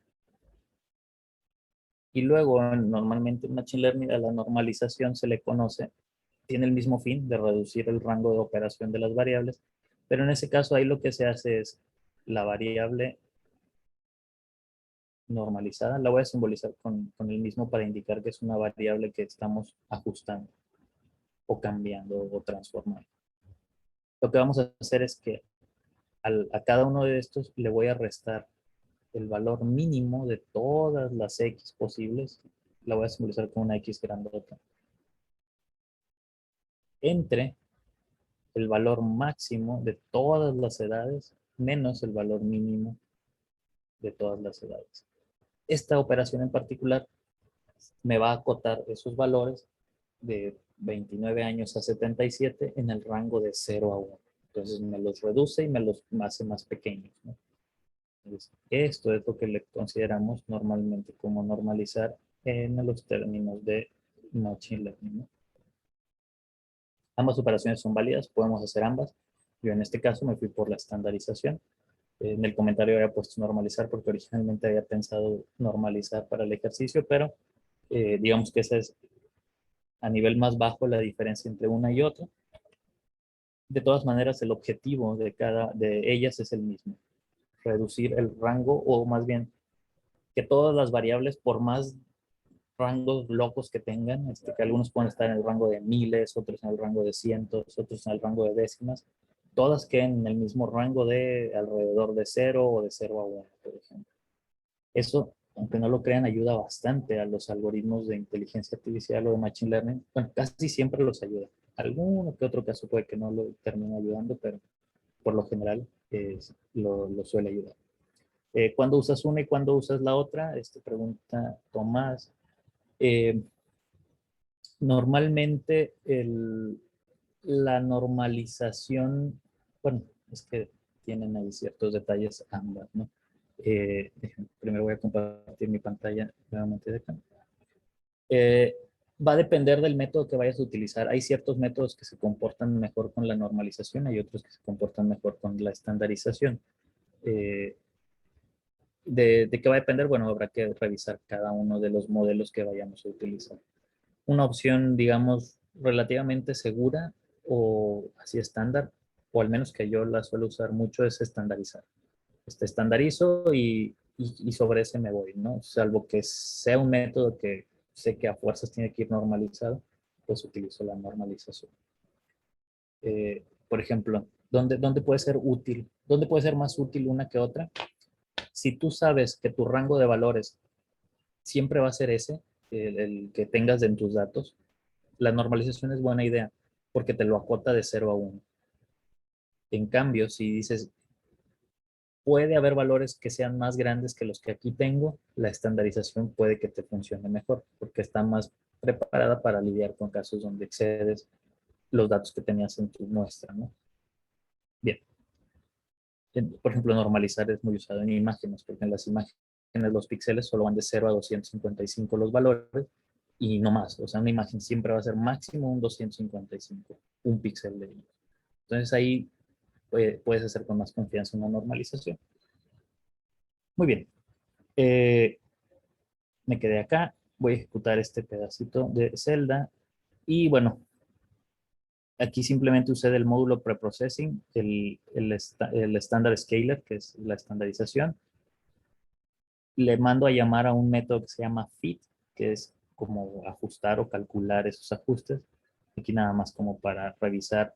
Y luego, normalmente en Machine Learning, a la normalización se le conoce, tiene el mismo fin de reducir el rango de operación de las variables, pero en ese caso ahí lo que se hace es la variable normalizada, la voy a simbolizar con el mismo para indicar que es una variable que estamos ajustando o cambiando o transformando. Lo que vamos a hacer es que a cada uno de estos le voy a restar el valor mínimo de todas las X posibles, la voy a simbolizar con una X grandota, entre el valor máximo de todas las edades menos el valor mínimo de todas las edades. Esta operación en particular me va a acotar esos valores de 29 años a 77 en el rango de 0 a 1. Entonces me los reduce y me los hace más pequeños, ¿no? Entonces, esto es lo que le consideramos normalmente como normalizar en los términos de Machine Learning, ¿no? Ambas operaciones son válidas, podemos hacer ambas. Yo en este caso me fui por la estandarización. En el comentario había puesto normalizar porque originalmente había pensado normalizar para el ejercicio, pero digamos que esa es a nivel más bajo la diferencia entre una y otra. De todas maneras, el objetivo de cada de ellas es el mismo. Reducir el rango, o más bien, que todas las variables, por más rangos locos que tengan, que algunos pueden estar en el rango de miles, otros en el rango de cientos, otros en el rango de décimas, todas queden en el mismo rango de alrededor de 0 o de 0 a 1, por ejemplo. Eso, aunque no lo crean, ayuda bastante a los algoritmos de inteligencia artificial o de machine learning. Bueno, casi siempre los ayuda. Alguno que otro caso puede que no lo termine ayudando, pero por lo general lo suele ayudar. ¿Cuándo usas una y cuándo usas la otra? Pregunta Tomás. Normalmente la normalización, bueno, es que tienen ahí ciertos detalles ambas, ¿no? Primero voy a compartir mi pantalla nuevamente de acá. Va a depender del método que vayas a utilizar. Hay ciertos métodos que se comportan mejor con la normalización, hay otros que se comportan mejor con la estandarización. ¿De qué va a depender? Bueno, habrá que revisar cada uno de los modelos que vayamos a utilizar. Una opción, digamos, relativamente segura o así estándar, o al menos que yo la suelo usar mucho, es estandarizar. Estandarizo y sobre ese me voy, ¿no? Salvo que sea un método que sé que a fuerzas tiene que ir normalizado, pues utilizo la normalización. Por ejemplo, ¿dónde puede ser útil? ¿Dónde puede ser más útil una que otra? Si tú sabes que tu rango de valores siempre va a ser ese, el que tengas en tus datos, la normalización es buena idea porque te lo acota de 0 a 1. En cambio, si dices, puede haber valores que sean más grandes que los que aquí tengo, la estandarización puede que te funcione mejor porque está más preparada para lidiar con casos donde excedes los datos que tenías en tu muestra, ¿no? Bien. Por ejemplo, normalizar es muy usado en imágenes, porque en las imágenes los píxeles solo van de 0 a 255 los valores y no más. O sea, una imagen siempre va a ser máximo un 255, un píxel de ellos. Entonces ahí puedes hacer con más confianza una normalización. Muy bien. Me quedé acá. Voy a ejecutar este pedacito de celda. Y bueno, aquí simplemente usé del módulo preprocessing, el standard scaler, que es la estandarización. Le mando a llamar a un método que se llama fit, que es como ajustar o calcular esos ajustes. Aquí nada más como para revisar,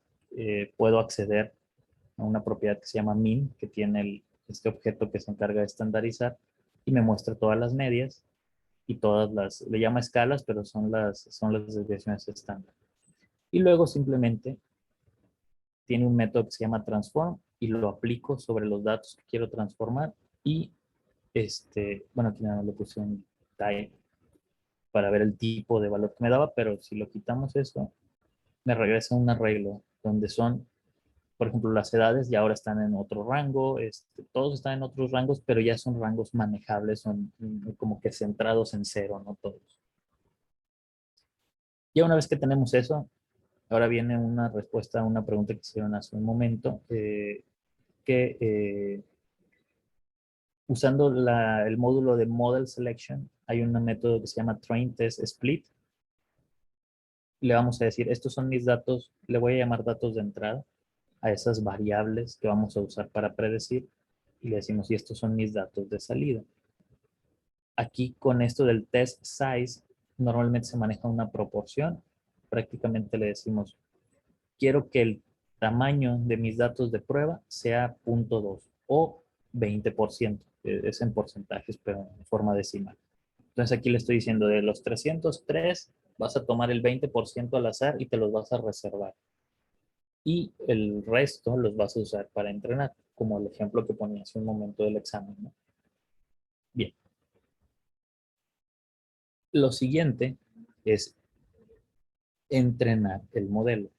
puedo acceder a una propiedad que se llama min, que tiene este objeto que se encarga de estandarizar y me muestra todas las medias y todas le llama escalas, pero son las desviaciones estándar. Y luego simplemente tiene un método que se llama transform y lo aplico sobre los datos que quiero transformar y bueno, aquí nada más le puse un type para ver el tipo de valor que me daba, pero si lo quitamos eso, me regresa un arreglo donde son, por ejemplo, las edades ya ahora están en otro rango, todos están en otros rangos, pero ya son rangos manejables, son como que centrados en 0, no todos. Ya una vez que tenemos eso, ahora viene una respuesta a una pregunta que hicieron hace un momento, usando el módulo de Model Selection, hay un método que se llama Train Test Split. Le vamos a decir, estos son mis datos, le voy a llamar datos de entrada a esas variables que vamos a usar para predecir. Y le decimos, y estos son mis datos de salida. Aquí con esto del test size, normalmente se maneja una proporción. Prácticamente le decimos, quiero que el tamaño de mis datos de prueba sea 0.2 o 20%. Es en porcentajes, pero en forma decimal. Entonces aquí le estoy diciendo, de los 303, vas a tomar el 20% al azar y te los vas a reservar. Y el resto los vas a usar para entrenar, como el ejemplo que ponía hace un momento del examen, ¿no? Bien. Lo siguiente es entrenar el modelo.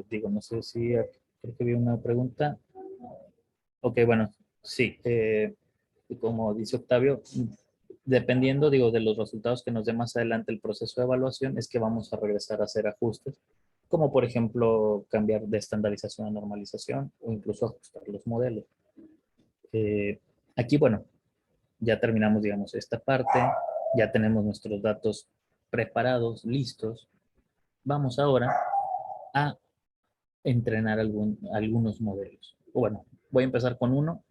Digo, no sé si creo que vi una pregunta. Ok, bueno, sí. Como dice Octavio, dependiendo, digo, de los resultados que nos dé más adelante el proceso de evaluación, es que vamos a regresar a hacer ajustes, como por ejemplo cambiar de estandarización a normalización o incluso ajustar los modelos. Aquí, bueno, ya terminamos, digamos, esta parte, ya tenemos nuestros datos preparados, listos. Vamos ahora a entrenar algunos modelos. Bueno, voy a empezar con uno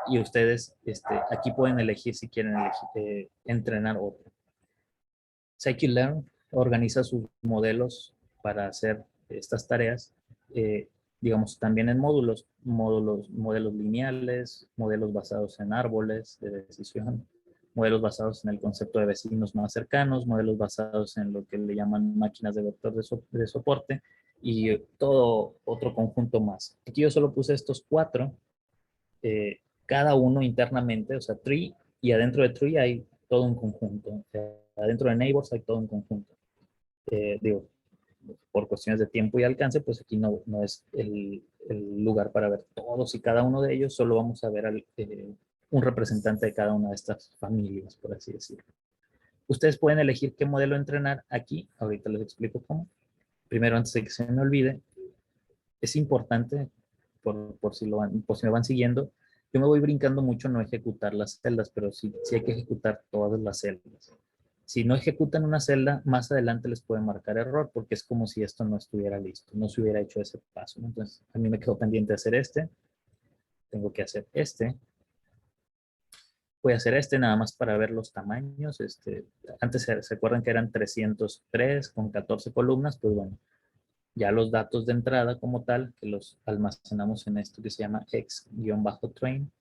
y ustedes aquí pueden elegir si quieren entrenar otro. Scikit-Learn organiza sus modelos para hacer estas tareas, digamos, también en modelos lineales, modelos basados en árboles de decisión, modelos basados en el concepto de vecinos más cercanos, modelos basados en lo que le llaman máquinas de vector de soporte y todo otro conjunto más. Aquí yo solo puse estos 4, cada uno internamente, o sea, tree, y adentro de tree hay todo un conjunto. Adentro de neighbors hay todo un conjunto. Digo, por cuestiones de tiempo y alcance, pues aquí no es el lugar para ver todos y cada uno de ellos, solo vamos a ver un representante de cada una de estas familias, por así decirlo. Ustedes pueden elegir qué modelo entrenar aquí, ahorita les explico cómo. Primero, antes de que se me olvide, es importante, por si me van siguiendo, yo me voy brincando mucho no ejecutar las celdas, pero sí hay que ejecutar todas las celdas. Si no ejecutan una celda, más adelante les puede marcar error, porque es como si esto no estuviera listo, no se hubiera hecho ese paso, ¿no? Entonces, a mí me quedó pendiente hacer este, tengo que hacer este, voy a hacer este nada más para ver los tamaños. Antes se acuerdan que eran 303 con 14 columnas, pues bueno, ya los datos de entrada como tal, que los almacenamos en esto que se llama x-train,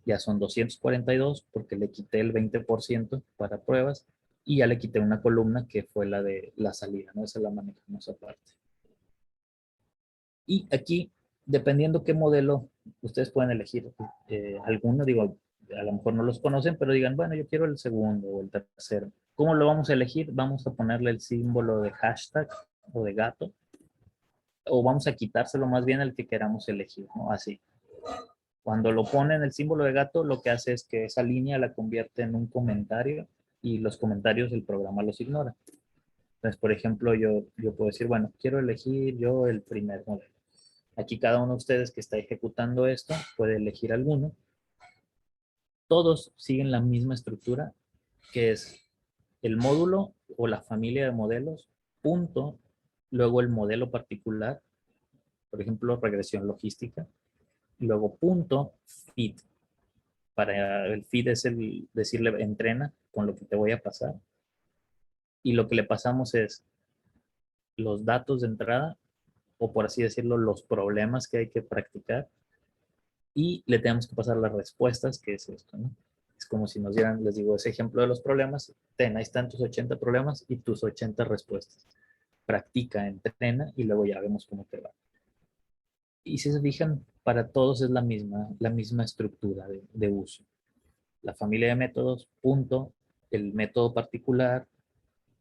ya son 242 porque le quité el 20% para pruebas y ya le quité una columna que fue la de la salida, ¿no? Esa la manejamos aparte. Y aquí, dependiendo qué modelo, ustedes pueden elegir alguno, digo, a lo mejor no los conocen, pero digan, bueno, yo quiero el segundo o el tercero. ¿Cómo lo vamos a elegir? Vamos a ponerle el símbolo de hashtag o de gato, o vamos a quitárselo más bien al que queramos elegir, ¿no? Así. Cuando lo ponen el símbolo de gato, lo que hace es que esa línea la convierte en un comentario y los comentarios el programa los ignora. Entonces, por ejemplo, yo puedo decir, bueno, quiero elegir yo el primer modelo. Aquí cada uno de ustedes que está ejecutando esto puede elegir alguno. Todos siguen la misma estructura, que es el módulo o la familia de modelos, punto, luego el modelo particular, por ejemplo, regresión logística, luego punto, feed. Para el feed es decirle entrena con lo que te voy a pasar. Y lo que le pasamos es los datos de entrada, o por así decirlo, los problemas que hay que practicar, y le tenemos que pasar las respuestas, que es esto, ¿no? Es como si nos dieran, les digo, ese ejemplo de los problemas, ahí están tus 80 problemas y tus 80 respuestas. Practica, entrena y luego ya vemos cómo te va. Y si se fijan, para todos es la misma estructura de uso. La familia de métodos, punto, el método particular,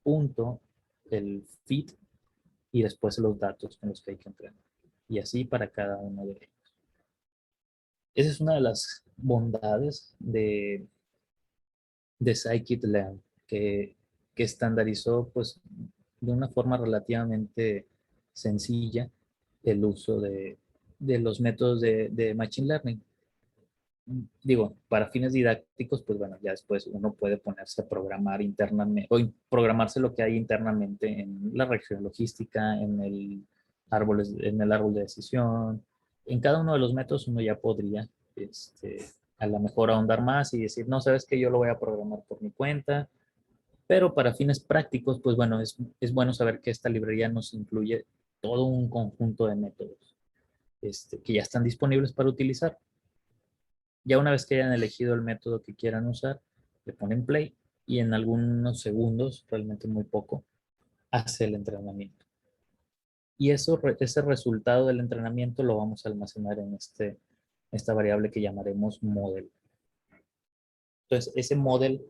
punto, el feed y después los datos con los que hay que entrenar. Y así para cada uno de ellos. Esa es una de las bondades de scikit-learn, que estandarizó pues, de una forma relativamente sencilla el uso de los métodos de Machine Learning. Digo, para fines didácticos, pues bueno, ya después uno puede ponerse a programar internamente o programarse lo que hay internamente en la región logística, en el árbol de decisión. En cada uno de los métodos uno ya podría a lo mejor ahondar más y decir, no, sabes que yo lo voy a programar por mi cuenta, pero para fines prácticos, pues bueno, es bueno saber que esta librería nos incluye todo un conjunto de métodos que ya están disponibles para utilizar. Ya una vez que hayan elegido el método que quieran usar, le ponen play y en algunos segundos, realmente muy poco, hace el entrenamiento. Y ese resultado del entrenamiento lo vamos a almacenar en esta variable que llamaremos model. Entonces, ese model,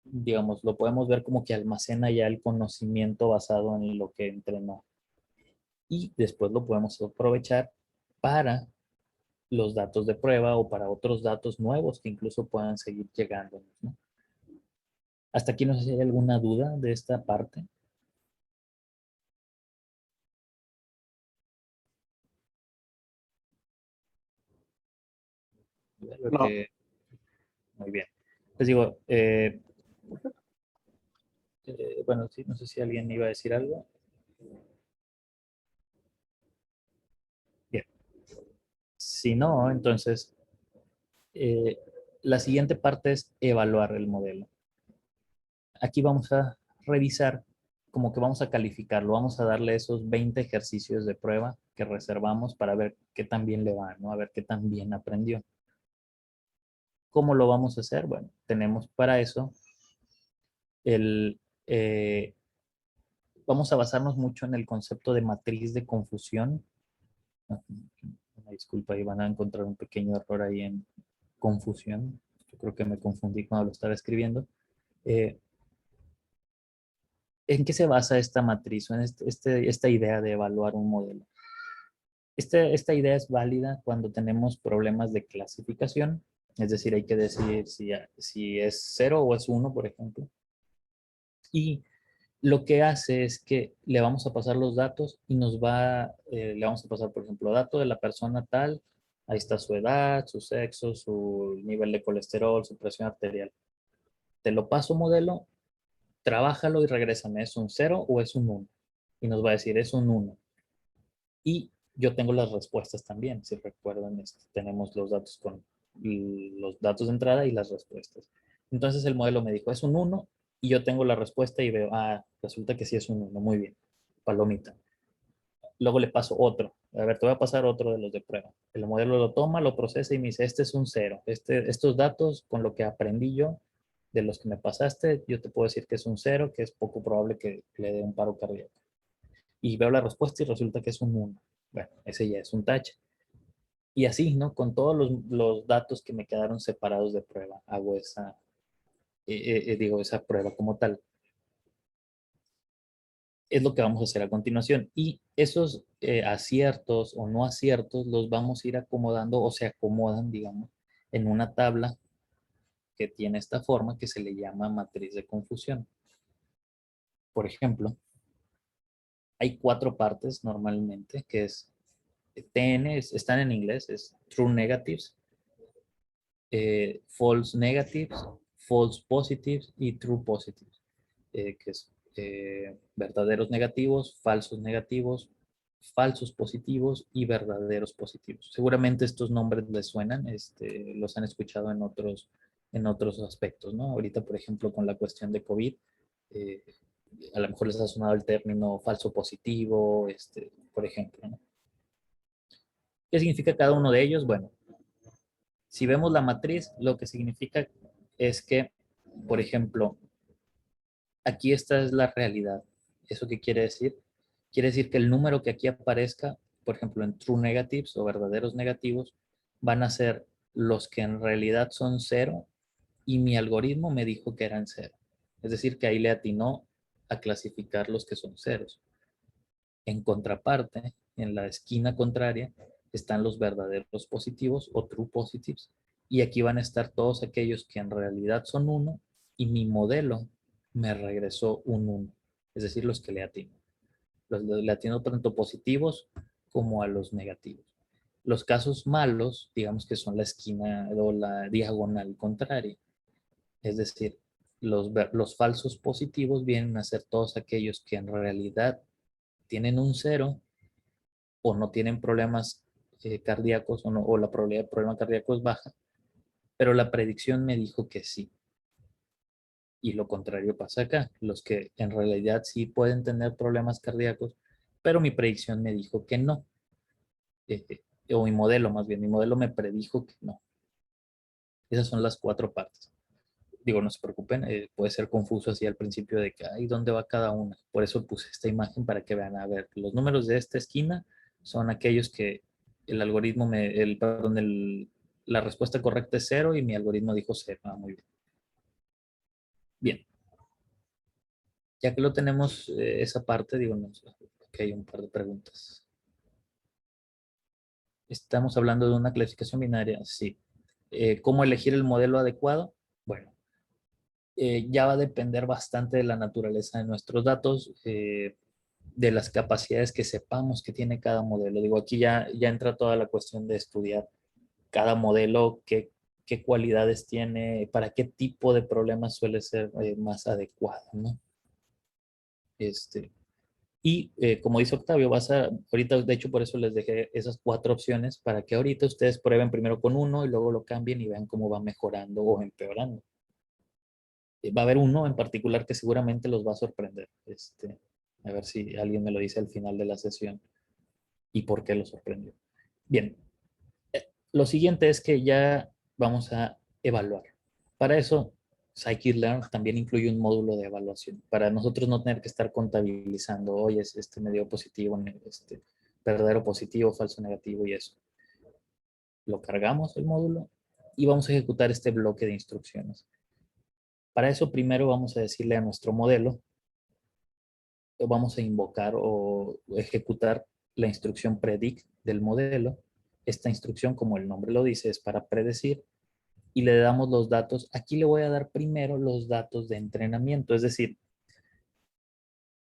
digamos, lo podemos ver como que almacena ya el conocimiento basado en lo que entrenó. Y después lo podemos aprovechar para los datos de prueba o para otros datos nuevos que incluso puedan seguir llegando, ¿no? Hasta aquí no sé si hay alguna duda de esta parte. No. Muy bien. Les digo, bueno, sí, no sé si alguien iba a decir algo. Bien. Si no, entonces, la siguiente parte es evaluar el modelo. Aquí vamos a revisar como que vamos a calificarlo, vamos a darle esos 20 ejercicios de prueba que reservamos para ver qué tan bien le va, ¿no? A ver qué tan bien aprendió. ¿Cómo lo vamos a hacer? Bueno, tenemos para eso el... vamos a basarnos mucho en el concepto de matriz de confusión. Una disculpa, ahí van a encontrar un pequeño error ahí en confusión. Yo creo que me confundí cuando lo estaba escribiendo. ¿En qué se basa esta matriz o en esta idea de evaluar un modelo? Esta idea es válida cuando tenemos problemas de clasificación, es decir, hay que decidir si es 0 o es 1, por ejemplo. Y lo que hace es que le vamos a pasar los datos y le vamos a pasar, por ejemplo, dato de la persona tal, ahí está su edad, su sexo, su nivel de colesterol, su presión arterial. Te lo paso modelo, trabájalo y regrésame, ¿es un 0 o es un 1? Y nos va a decir, es un 1. Y yo tengo las respuestas también, si recuerdan, tenemos los datos con los datos de entrada y las respuestas. Entonces el modelo me dijo, es un 1, y yo tengo la respuesta y veo, resulta que sí es un 1, muy bien, palomita. Luego le paso otro, a ver, te voy a pasar otro de los de prueba. El modelo lo toma, lo procesa y me dice, este es un 0. Estos datos, con lo que aprendí yo, de los que me pasaste, yo te puedo decir que es un 0, que es poco probable que le dé un paro cardíaco. Y veo la respuesta y resulta que es un 1. Bueno, ese ya es un tache. Y así, ¿no? Con todos los datos que me quedaron separados de prueba, hago esa prueba como tal. Es lo que vamos a hacer a continuación. Y esos aciertos o no aciertos los vamos a ir acomodando o se acomodan, digamos, en una tabla que tiene esta forma que se le llama matriz de confusión. Por ejemplo, hay 4 partes normalmente, que es TN, están en inglés, es True Negatives, False Negatives, False Positives y True Positives, que es verdaderos negativos, falsos positivos y verdaderos positivos. Seguramente estos nombres les suenan, los han escuchado en otros aspectos, ¿no? Ahorita, por ejemplo, con la cuestión de COVID, eh, a lo mejor les ha sonado el término falso positivo, por ejemplo, ¿no? ¿Qué significa cada uno de ellos? Bueno, si vemos la matriz, lo que significa es que, por ejemplo, aquí esta es la realidad. ¿Eso qué quiere decir? Quiere decir que el número que aquí aparezca, por ejemplo, en true negatives o verdaderos negativos, van a ser los que en realidad son 0 y mi algoritmo me dijo que eran 0. Es decir, que ahí le atinó a clasificar los que son ceros. En contraparte, en la esquina contraria, están los verdaderos positivos o true positives. Y aquí van a estar todos aquellos que en realidad son 1 y mi modelo me regresó un 1. Es decir, los que le atino. Le atino tanto positivos como a los negativos. Los casos malos, digamos que son la esquina o la diagonal contraria. Es decir, los falsos positivos vienen a ser todos aquellos que en realidad tienen un 0 o no tienen problemas cardíacos o la probabilidad de problema cardíaco es baja, pero la predicción me dijo que sí. Y lo contrario pasa acá. Los que en realidad sí pueden tener problemas cardíacos, pero mi predicción me dijo que no. O mi modelo, más bien, mi modelo me predijo que no. Esas son las 4 partes. Digo, no se preocupen, puede ser confuso así al principio de que, ay, ¿dónde va cada una? Por eso puse esta imagen para que vean, a ver, los números de esta esquina son aquellos que el algoritmo, la respuesta correcta es 0 y mi algoritmo dijo 0. Muy bien. Bien. Ya que lo tenemos esa parte, digo, que hay un par de preguntas. Estamos hablando de una clasificación binaria, sí. ¿Cómo elegir el modelo adecuado? Bueno, ya va a depender bastante de la naturaleza de nuestros datos, de las capacidades que sepamos que tiene cada modelo. Digo, aquí ya entra toda la cuestión de estudiar cada modelo, qué cualidades tiene, para qué tipo de problemas suele ser más adecuado, ¿no? Y como dice Octavio, ahorita de hecho por eso les dejé esas 4 opciones para que ahorita ustedes prueben primero con uno y luego lo cambien y vean cómo va mejorando o empeorando. Va a haber uno en particular que seguramente los va a sorprender. A ver si alguien me lo dice al final de la sesión y por qué lo sorprendió. Bien, lo siguiente es que ya vamos a evaluar. Para eso, Scikit-Learn también incluye un módulo de evaluación. Para nosotros no tener que estar contabilizando, oye, me dio positivo, verdadero positivo, falso negativo y eso. Lo cargamos el módulo y vamos a ejecutar este bloque de instrucciones. Para eso primero vamos a decirle a nuestro modelo, vamos a invocar o ejecutar la instrucción predict del modelo. Esta instrucción, como el nombre lo dice, es para predecir y le damos los datos. Aquí le voy a dar primero los datos de entrenamiento, es decir,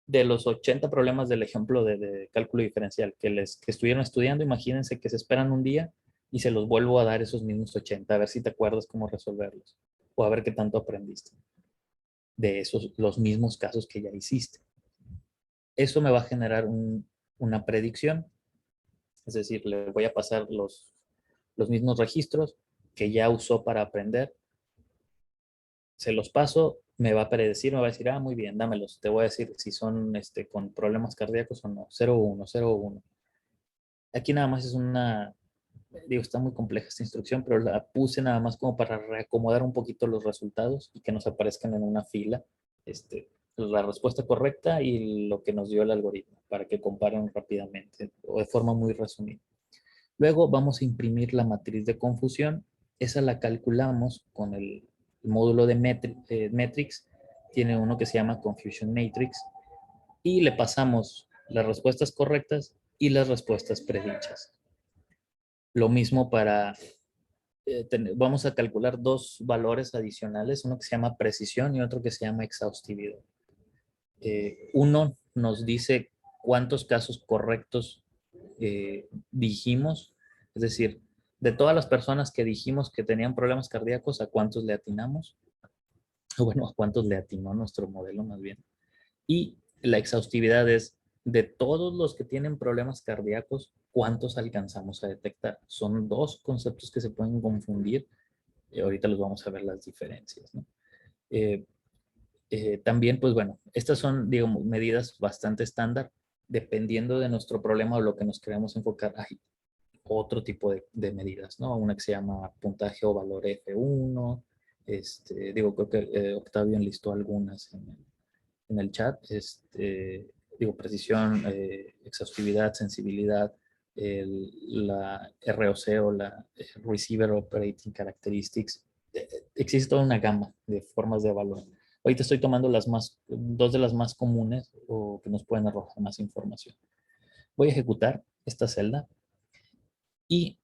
de los 80 problemas del ejemplo de cálculo diferencial que estuvieron estudiando, imagínense que se esperan un día y se los vuelvo a dar esos mismos 80, a ver si te acuerdas cómo resolverlos o a ver qué tanto aprendiste de esos, los mismos casos que ya hiciste. Eso me va a generar una predicción, es decir, le voy a pasar los mismos registros que ya usó para aprender, se los paso, me va a predecir, me va a decir, muy bien, dámelos. Te voy a decir si son con problemas cardíacos o no. 0,1, 0,1. Aquí nada más es está muy compleja esta instrucción, pero la puse nada más como para reacomodar un poquito los resultados y que nos aparezcan en una fila, la respuesta correcta y lo que nos dio el algoritmo, para que comparen rápidamente o de forma muy resumida. Luego vamos a imprimir la matriz de confusión. Esa la calculamos con el módulo de Metrics. Tiene uno que se llama Confusion Matrix. Y le pasamos las respuestas correctas y las respuestas predichas. Lo mismo para... vamos a calcular dos valores adicionales, uno que se llama precisión y otro que se llama exhaustividad. Uno nos dice cuántos casos correctos dijimos, es decir, de todas las personas que dijimos que tenían problemas cardíacos, ¿a cuántos le atinamos? Bueno, ¿a cuántos le atinó nuestro modelo más bien? Y la exhaustividad es de todos los que tienen problemas cardíacos, ¿cuántos alcanzamos a detectar? Son dos conceptos que se pueden confundir. Ahorita los vamos a ver las diferencias, ¿no? También, pues bueno, estas son, digamos, medidas bastante estándar. Dependiendo de nuestro problema o lo que nos queremos enfocar, hay otro tipo de medidas, ¿no? Una que se llama puntaje o valor F1. Creo que Octavio enlistó algunas en el chat. Precisión, exhaustividad, sensibilidad, la ROC o la Receiver Operating Characteristics. Existe toda una gama de formas de evaluar. Ahorita estoy tomando dos de las más comunes o que nos pueden arrojar más información. Voy a ejecutar esta celda y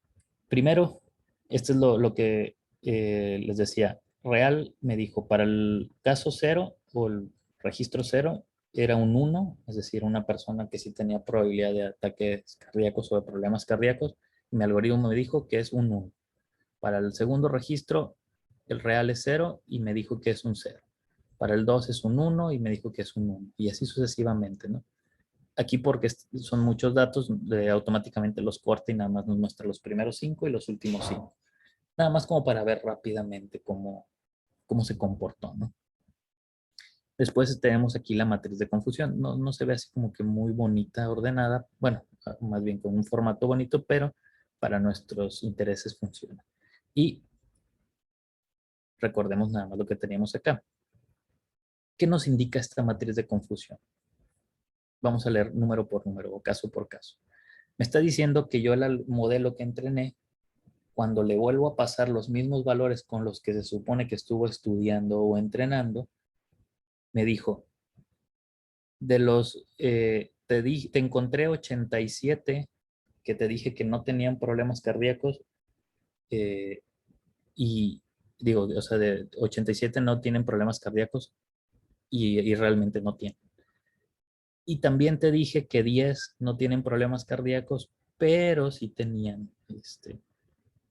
primero, esto es lo que les decía. Real me dijo, para el caso 0 o el registro 0 era un 1, es decir, una persona que sí tenía probabilidad de ataques cardíacos o de problemas cardíacos. Mi algoritmo me dijo que es un 1. Para el segundo registro, el real es 0 y me dijo que es un 0. Para el 2 es un 1 y me dijo que es un 1. Y así sucesivamente, ¿no? Aquí porque son muchos datos, automáticamente los corta y nada más nos muestra los primeros 5 y los últimos 5. Nada más como para ver rápidamente cómo se comportó, ¿no? Después tenemos aquí la matriz de confusión. No se ve así como que muy bonita, ordenada. Bueno, más bien con un formato bonito, pero para nuestros intereses funciona. Y recordemos nada más lo que teníamos acá. ¿Qué nos indica esta matriz de confusión? Vamos a leer número por número o caso por caso. Me está diciendo que yo el modelo que entrené, cuando le vuelvo a pasar los mismos valores con los que se supone que estuvo estudiando o entrenando, me dijo, te encontré 87 que te dije que no tenían problemas cardíacos y digo, o sea, de 87 no tienen problemas cardíacos y realmente no tienen. Y también te dije que 10 no tienen problemas cardíacos, pero sí tenían.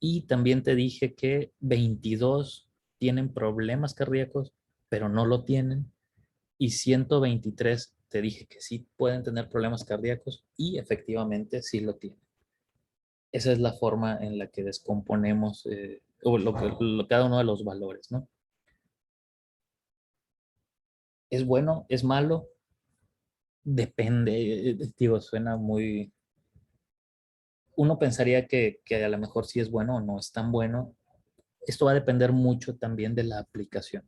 Y también te dije que 22 tienen problemas cardíacos, pero no lo tienen. Y 123 te dije que sí pueden tener problemas cardíacos y efectivamente sí lo tienen. Esa es la forma en la que descomponemos cada uno de los valores, ¿no? ¿Es bueno? ¿Es malo? Depende. Digo, suena muy... Uno pensaría que a lo mejor sí es bueno o no es tan bueno. Esto va a depender mucho también de la aplicación.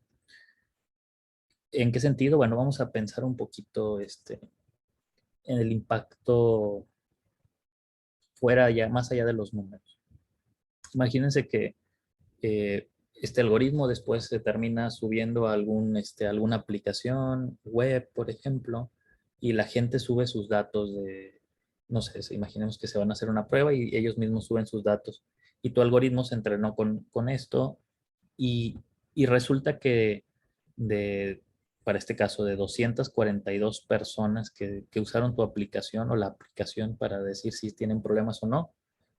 ¿En qué sentido? Bueno, vamos a pensar un poquito en el impacto fuera ya, más allá de los números. Imagínense que este algoritmo después se termina subiendo a alguna aplicación web, por ejemplo, y la gente sube sus datos de, no sé, imaginemos que se van a hacer una prueba y ellos mismos suben sus datos. Y tu algoritmo se entrenó con esto y, y resulta que de, para este caso, de 242 personas que usaron tu aplicación o la aplicación para decir si tienen problemas o no,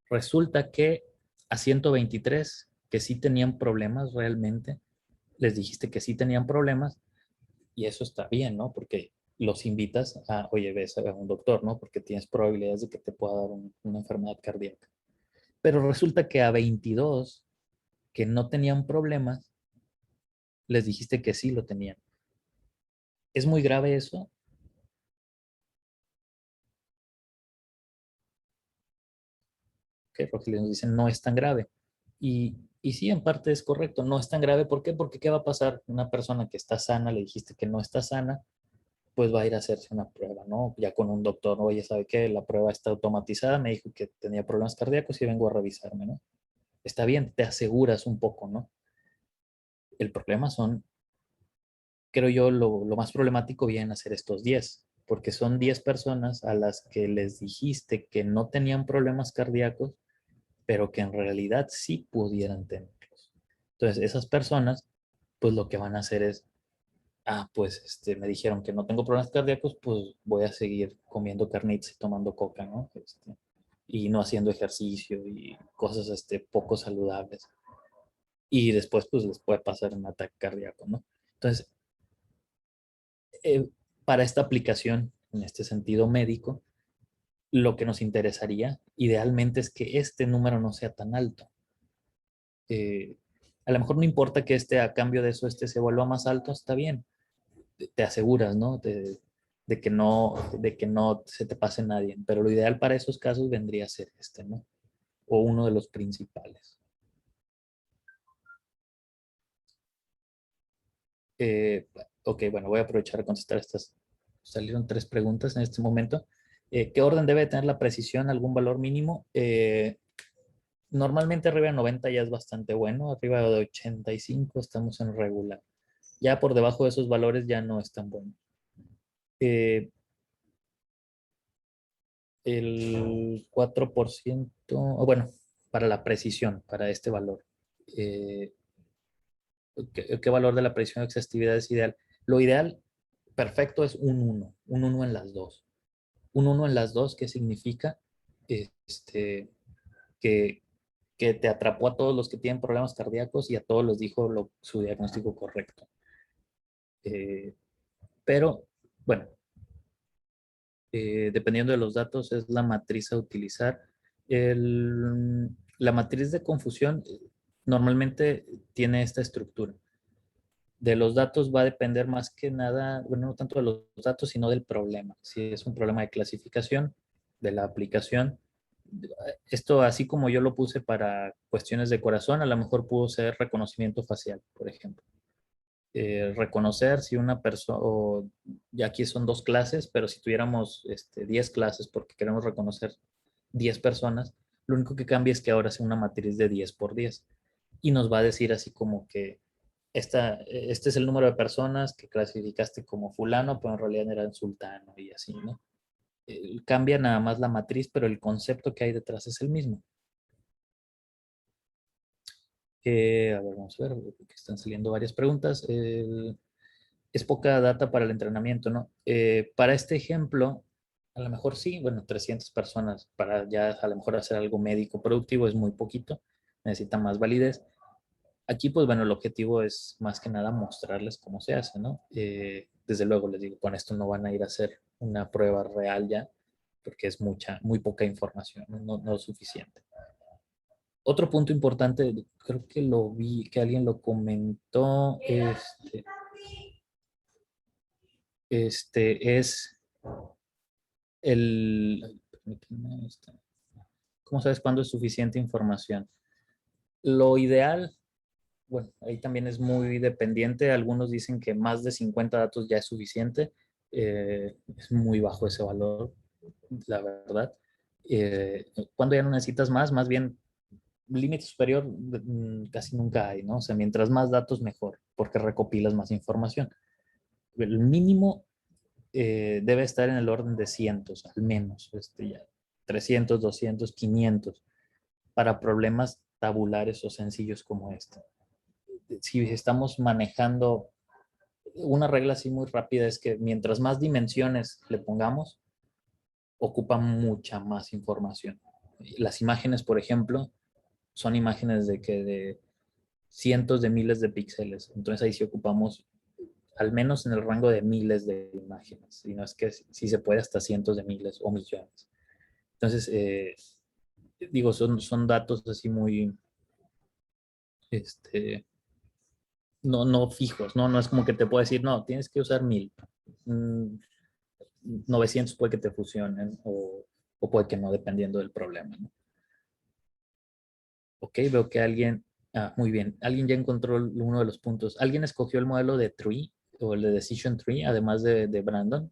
resulta que a 123 que sí tenían problemas realmente, les dijiste que sí tenían problemas y eso está bien, ¿no? Porque los invitas a, oye, ves a un doctor, ¿no? Porque tienes probabilidades de que te pueda dar una enfermedad cardíaca. Pero resulta que a 22 que no tenían problemas, les dijiste que sí lo tenían. ¿Es muy grave eso? Que Rogelio nos dice, no es tan grave. Y sí, en parte es correcto, no es tan grave. ¿Por qué? Porque ¿qué va a pasar? Una persona que está sana, le dijiste que no está sana, pues va a ir a hacerse una prueba, ¿no? Ya con un doctor, ¿no? Oye, ¿sabe qué? La prueba está automatizada, me dijo que tenía problemas cardíacos y vengo a revisarme, ¿no? Está bien, te aseguras un poco, ¿no? El problema son, creo yo, lo más problemático vienen a ser estos 10, porque son 10 personas a las que les dijiste que no tenían problemas cardíacos, pero que en realidad sí pudieran tenerlos. Entonces, esas personas, pues lo que van a hacer es, pues me dijeron que no tengo problemas cardíacos, pues voy a seguir comiendo carnitas y tomando coca, ¿no? Y no haciendo ejercicio y cosas poco saludables. Y después, pues les puede pasar un ataque cardíaco, ¿no? Entonces, eh, para esta aplicación, en este sentido médico, lo que nos interesaría idealmente es que este número no sea tan alto. Eh, a lo mejor no importa que a cambio de eso se vuelva más alto, está bien. Te aseguras, ¿no? De que no se te pase nadie. Pero lo ideal para esos casos vendría a ser ¿no? O uno de los principales. Eh, ok, bueno, voy a aprovechar a contestar estas. Salieron 3 preguntas en este momento. ¿Qué orden debe tener la precisión? ¿Algún valor mínimo? Normalmente arriba de 90 ya es bastante bueno. Arriba de 85 estamos en regular. Ya por debajo de esos valores ya no es tan bueno. El 4%, bueno, para la precisión, para este valor. Eh, ¿Qué valor de la precisión de exhaustividad es ideal? Lo ideal, perfecto, es un 1 en las dos. Un 1 en las dos, ¿qué significa? Que, que te atrapó a todos los que tienen problemas cardíacos y a todos les dijo su diagnóstico correcto. Pero, bueno, dependiendo de los datos, es la matriz a utilizar. La matriz de confusión normalmente tiene esta estructura. De los datos va a depender más que nada, bueno, no tanto de los datos, sino del problema. Si es un problema de clasificación de la aplicación, esto así como yo lo puse para cuestiones de corazón, a lo mejor pudo ser reconocimiento facial, por ejemplo. Reconocer si una persona, ya aquí son 2 clases, pero si tuviéramos 10 clases porque queremos reconocer 10 personas, lo único que cambia es que ahora sea una matriz de 10 por 10 y nos va a decir así como que este es el número de personas que clasificaste como fulano, pero en realidad eran sultano y así, ¿no? Cambia nada más la matriz, pero el concepto que hay detrás es el mismo. A ver, vamos a ver, que están saliendo varias preguntas. Es poca data para el entrenamiento, ¿no? Para este ejemplo, a lo mejor sí, bueno, 300 personas para ya a lo mejor hacer algo médico productivo es muy poquito, necesita más validez. Aquí, pues bueno, el objetivo es más que nada mostrarles cómo se hace, ¿no? Desde luego les digo, con esto no van a ir a hacer una prueba real ya, porque es muy poca información, no es suficiente. Otro punto importante, creo que lo vi, que alguien lo comentó, es permíteme, ¿cómo sabes cuándo es suficiente información? Lo ideal, bueno, ahí también es muy dependiente. Algunos dicen que más de 50 datos ya es suficiente. Es muy bajo ese valor, la verdad. Cuando ya no necesitas más bien, límite superior casi nunca hay, ¿no? O sea, mientras más datos, mejor, porque recopilas más información. El mínimo debe estar en el orden de cientos, al menos, ya 300, 200, 500, para problemas tabulares o sencillos como este. Si estamos manejando una regla así muy rápida, es que mientras más dimensiones le pongamos, ocupa mucha más información. Las imágenes, por ejemplo, son imágenes de cientos de miles de píxeles. Entonces ahí sí ocupamos al menos en el rango de miles de imágenes. Y no es que si se puede hasta cientos de miles o millones. Entonces, digo, son datos así muy, no fijos, ¿no? No es como que te puedo decir, no, tienes que usar 1000. 900 puede que te fusionen o puede que no, dependiendo del problema, ¿no? Ok, veo que alguien, muy bien, alguien ya encontró uno de los puntos. ¿Alguien escogió el modelo de tree o el de decision tree, además de Brandon?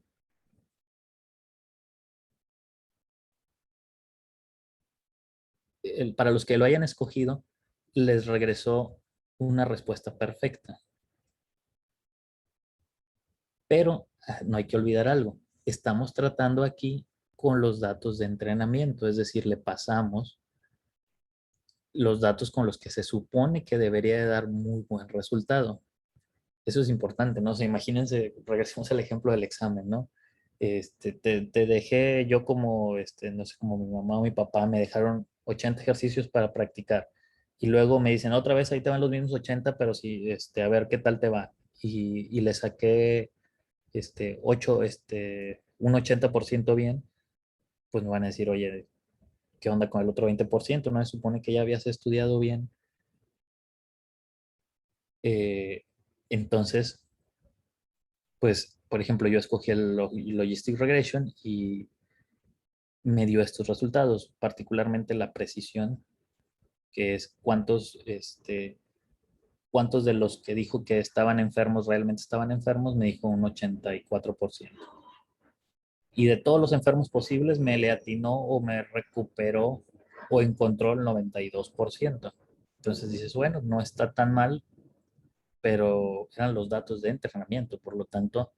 Para los que lo hayan escogido, les regresó una respuesta perfecta. Pero no hay que olvidar algo. Estamos tratando aquí con los datos de entrenamiento, es decir, le pasamos los datos con los que se supone que debería de dar muy buen resultado. Eso es importante, ¿no? O sea, imagínense, regresemos al ejemplo del examen, ¿no? Te dejé yo como, no sé, como mi mamá o mi papá me dejaron 80 ejercicios para practicar. Y luego me dicen, otra vez ahí te van los mismos 80, pero sí, a ver qué tal te va. Y le saqué, 8, un 80% bien, pues me van a decir, oye, ¿qué onda con el otro 20%? No se supone que ya habías estudiado bien. Eh, entonces, pues, por ejemplo, yo escogí el Logistic Regression y me dio estos resultados, particularmente la precisión, que es cuántos de los que dijo que estaban enfermos realmente estaban enfermos, me dijo un 84%. Y de todos los enfermos posibles, me le atinó o me recuperó o encontró el 92%. Entonces dices, bueno, no está tan mal, pero eran los datos de entrenamiento, por lo tanto,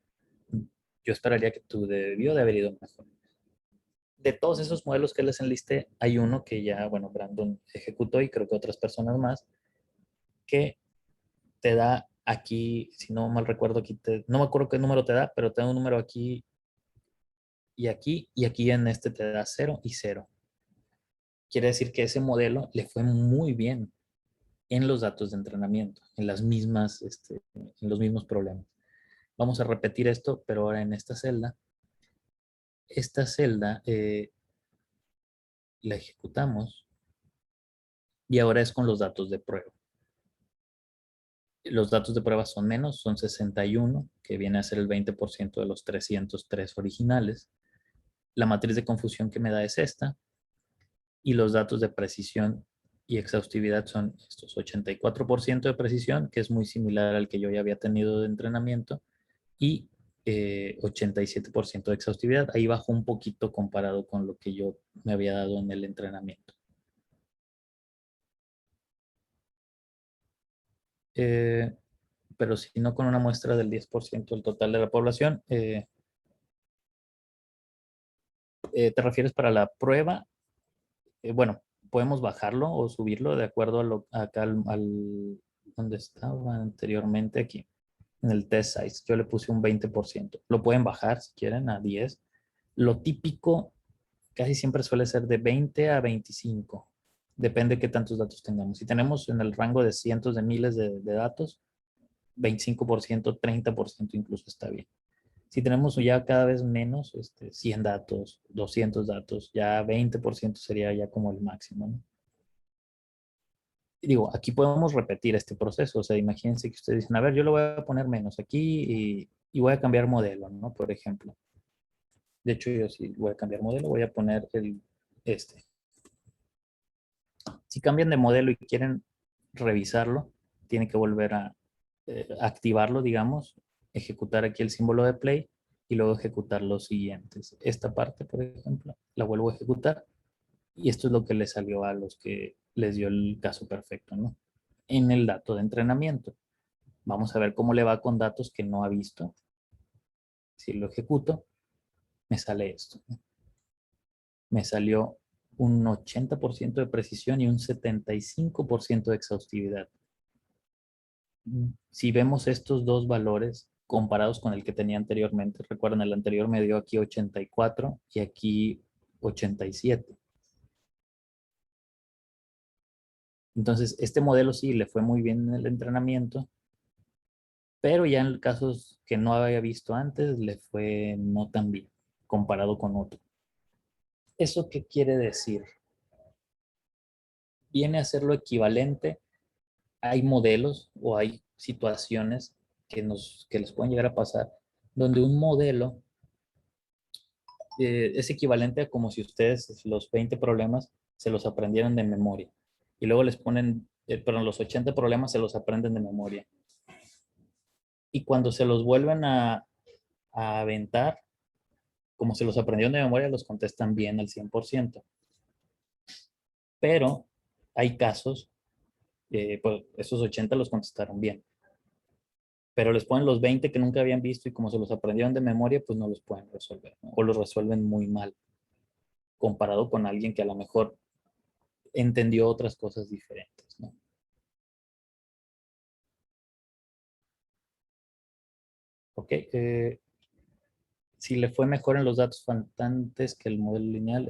yo esperaría que tú debió de haber ido mejor. De todos esos modelos que les enlisté, hay uno que ya, bueno, Brandon ejecutó y creo que otras personas más, que te da aquí, si no mal recuerdo, aquí no me acuerdo qué número te da, pero te da un número aquí y aquí en este te da 0 y 0. Quiere decir que ese modelo le fue muy bien en los datos de entrenamiento, en las mismas, en los mismos problemas. Vamos a repetir esto, pero ahora en esta celda. Esta celda la ejecutamos y ahora es con los datos de prueba. Los datos de prueba son menos, son 61, que viene a ser el 20% de los 303 originales. La matriz de confusión que me da es esta. Y los datos de precisión y exhaustividad son estos: 84% de precisión, que es muy similar al que yo ya había tenido de entrenamiento, y 87% de exhaustividad. Ahí bajó un poquito comparado con lo que yo me había dado en el entrenamiento. Pero si no con una muestra del 10% del total de la población. ¿Te refieres para la prueba? Bueno, podemos bajarlo o subirlo de acuerdo a acá donde estaba anteriormente, aquí, en el test size. Yo le puse un 20%. Lo pueden bajar si quieren a 10. Lo típico casi siempre suele ser de 20 a 25. Depende de qué tantos datos tengamos. Si tenemos en el rango de cientos de miles de datos, 25%, 30% incluso está bien. Si tenemos ya cada vez menos, 100 datos, 200 datos, ya 20% sería ya como el máximo, ¿no? Y digo, aquí podemos repetir este proceso. O sea, imagínense que ustedes dicen, a ver, yo lo voy a poner menos aquí y voy a cambiar modelo, ¿no? Por ejemplo. De hecho, yo sí voy a cambiar modelo, voy a poner este. Si cambian de modelo y quieren revisarlo, tienen que volver a activarlo, digamos, ejecutar aquí el símbolo de play y luego ejecutar los siguientes. Esta parte, por ejemplo, la vuelvo a ejecutar y esto es lo que le salió a los que les dio el caso perfecto, ¿no? En el dato de entrenamiento. Vamos a ver cómo le va con datos que no ha visto. Si lo ejecuto, me sale esto, ¿no? Me salió un 80% de precisión y un 75% de exhaustividad. Si vemos estos dos valores comparados con el que tenía anteriormente, recuerden, el anterior me dio aquí 84 y aquí 87. Entonces, este modelo sí le fue muy bien en el entrenamiento, pero ya en casos que no había visto antes, le fue no tan bien comparado con otro. ¿Eso qué quiere decir? Viene a ser lo equivalente. Hay modelos o hay situaciones que les pueden llegar a pasar donde un modelo es equivalente a como si ustedes los 20 problemas se los aprendieran de memoria y luego les ponen, pero los 80 problemas se los aprenden de memoria. Y cuando se los vuelven a aventar, como se los aprendieron de memoria, los contestan bien al 100%. Pero hay casos, pues esos 80 los contestaron bien. Pero les ponen los 20 que nunca habían visto y como se los aprendieron de memoria, pues no los pueden resolver, ¿no? O los resuelven muy mal, comparado con alguien que a lo mejor entendió otras cosas diferentes, ¿no? Ok, si le fue mejor en los datos faltantes que el modelo lineal,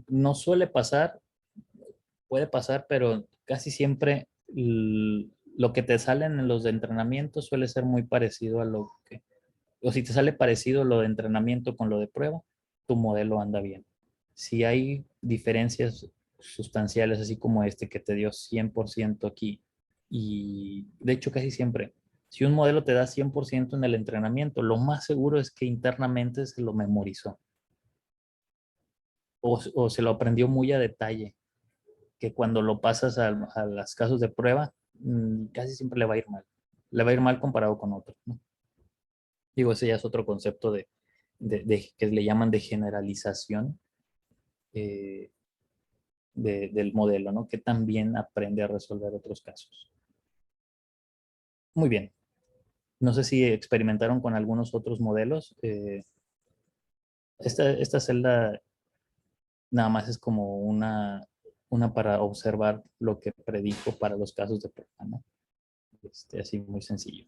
no suele pasar, puede pasar, pero casi siempre lo que te salen en los de entrenamiento suele ser muy parecido a lo que, o si te sale parecido lo de entrenamiento con lo de prueba, tu modelo anda bien. Si hay diferencias sustanciales, así como este que te dio 100% aquí, y de hecho casi siempre, si un modelo te da 100% en el entrenamiento, lo más seguro es que internamente se lo memorizó o se lo aprendió muy a detalle, que cuando lo pasas a los casos de prueba, casi siempre le va a ir mal. Le va a ir mal comparado con otros, ¿no? Digo, ese ya es otro concepto que le llaman de generalización eh, del modelo, ¿no? Que también aprende a resolver otros casos. Muy bien. No sé si experimentaron con algunos otros modelos. Esta celda nada más es como una para observar lo que predijo para los casos de prueba, ¿no? Así muy sencillo.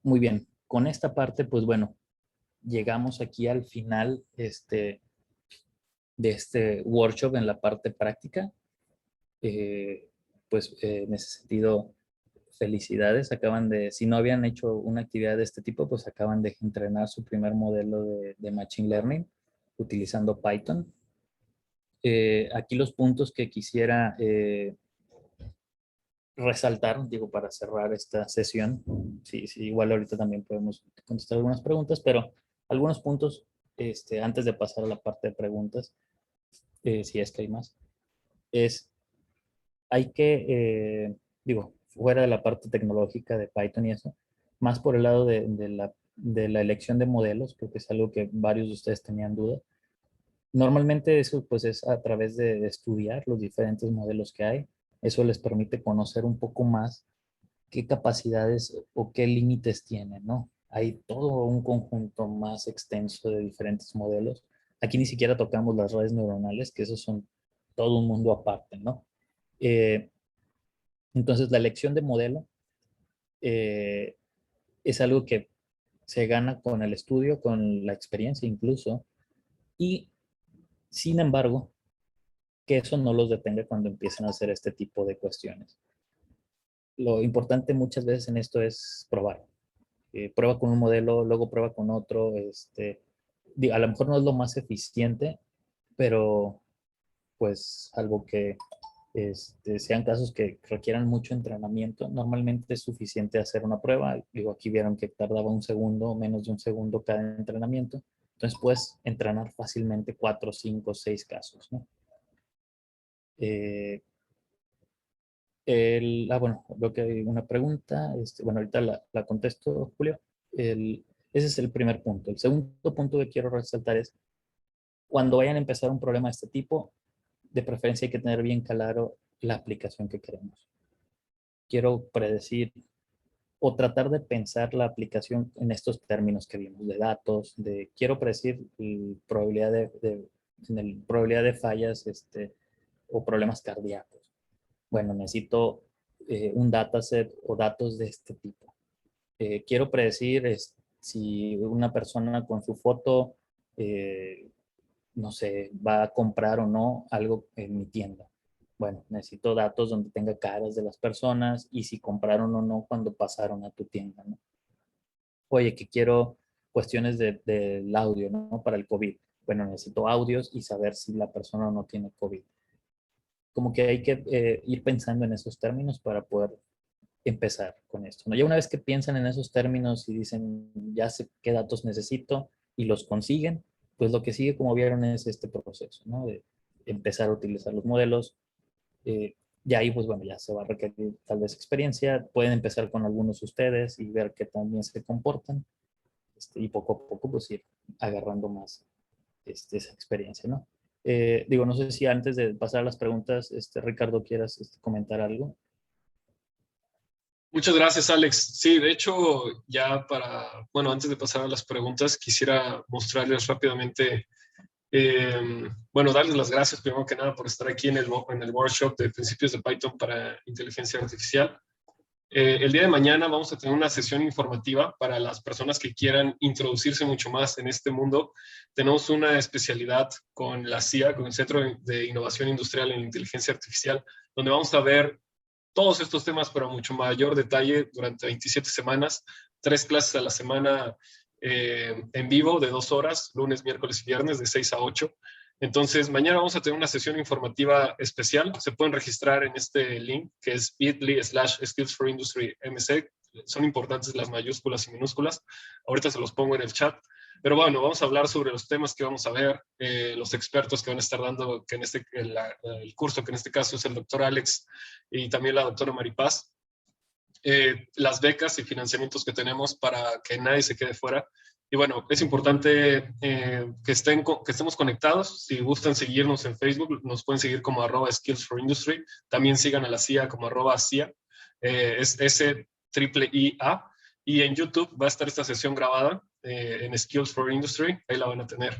Muy bien. Con esta parte, pues bueno, llegamos aquí al final de este workshop en la parte práctica. Pues en ese sentido, felicidades. Si no habían hecho una actividad de este tipo, pues acaban de entrenar su primer modelo de Machine Learning utilizando Python. Aquí los puntos que quisiera resaltar, digo, para cerrar esta sesión. Sí, igual ahorita también podemos contestar algunas preguntas, pero algunos puntos antes de pasar a la parte de preguntas, si es que hay más, hay que, digo, fuera de la parte tecnológica de Python y eso, más por el lado de la elección de modelos, creo que es algo que varios de ustedes tenían duda. Normalmente eso pues es a través de estudiar los diferentes modelos que hay. Eso les permite conocer un poco más qué capacidades o qué límites tienen, ¿no? Hay todo un conjunto más extenso de diferentes modelos. Aquí ni siquiera tocamos las redes neuronales, que esos son todo un mundo aparte, ¿no? Entonces, la elección de modelo eh, es algo que se gana con el estudio, con la experiencia incluso, y sin embargo, que eso no los detenga cuando empiecen a hacer este tipo de cuestiones. Lo importante muchas veces en esto es probar. Prueba con un modelo, luego prueba con otro. A lo mejor no es lo más eficiente, pero pues algo que sean casos que requieran mucho entrenamiento, normalmente es suficiente hacer una prueba. Digo, aquí vieron que tardaba un segundo o menos de un segundo cada entrenamiento. Entonces puedes entrenar fácilmente 4, 5, 6 casos, ¿no? Bueno, veo que hay una pregunta. Bueno, ahorita la contesto, Julio. Ese es el primer punto. El segundo punto que quiero resaltar es, cuando vayan a empezar un problema de este tipo, de preferencia hay que tener bien claro la aplicación que queremos. Quiero predecir o tratar de pensar la aplicación en estos términos que vimos, de datos, quiero predecir probabilidad de fallas o problemas cardíacos. Bueno, necesito un dataset o datos de este tipo. Quiero predecir si una persona con su foto, no sé, va a comprar o no algo en mi tienda. Bueno, necesito datos donde tenga caras de las personas y si compraron o no cuando pasaron a tu tienda, ¿no? Oye, que quiero cuestiones del audio, ¿no? Para el COVID. Bueno, necesito audios y saber si la persona no tiene COVID. Como que hay que ir pensando en esos términos para poder empezar con esto, ¿no? Ya una vez que piensan en esos términos y dicen, ya sé qué datos necesito y los consiguen, pues lo que sigue, como vieron, es este proceso, ¿no? De empezar a utilizar los modelos. Y ahí, pues bueno, ya se va a requerir tal vez experiencia. Pueden empezar con algunos de ustedes y ver qué también se comportan. Y poco a poco, pues ir agarrando más esa experiencia, ¿no? Digo, no sé si antes de pasar a las preguntas, Ricardo, quieras comentar algo. Muchas gracias, Alex. Sí, de hecho, ya bueno, antes de pasar a las preguntas, quisiera mostrarles rápidamente, bueno, darles las gracias primero que nada por estar aquí en el workshop de principios de Python para inteligencia artificial. El día de mañana vamos a tener una sesión informativa para las personas que quieran introducirse mucho más en este mundo. Tenemos una especialidad con la CIA, con el Centro de Innovación Industrial en Inteligencia Artificial, donde vamos a ver todos estos temas, pero a mucho mayor detalle durante 27 semanas, 3 clases a la semana en vivo de 2 horas, lunes, miércoles y viernes, de 6 a 8. Entonces, mañana vamos a tener una sesión informativa especial. Se pueden registrar en este link, que es bit.ly/Skills for Industry MC. Son importantes las mayúsculas y minúsculas. Ahorita se los pongo en el chat. Pero bueno, vamos a hablar sobre los temas que vamos a ver, los expertos que van a estar dando, que el curso, que en este caso es el doctor Alex y también la doctora Maripaz. Las becas y financiamientos que tenemos para que nadie se quede fuera. Y bueno, es importante que estemos conectados. Si gustan seguirnos en Facebook, nos pueden seguir como @Skills for Industry. También sigan a la CIA como @CIA. Es SIIA. Y en YouTube va a estar esta sesión grabada en Skills for Industry. Ahí la van a tener.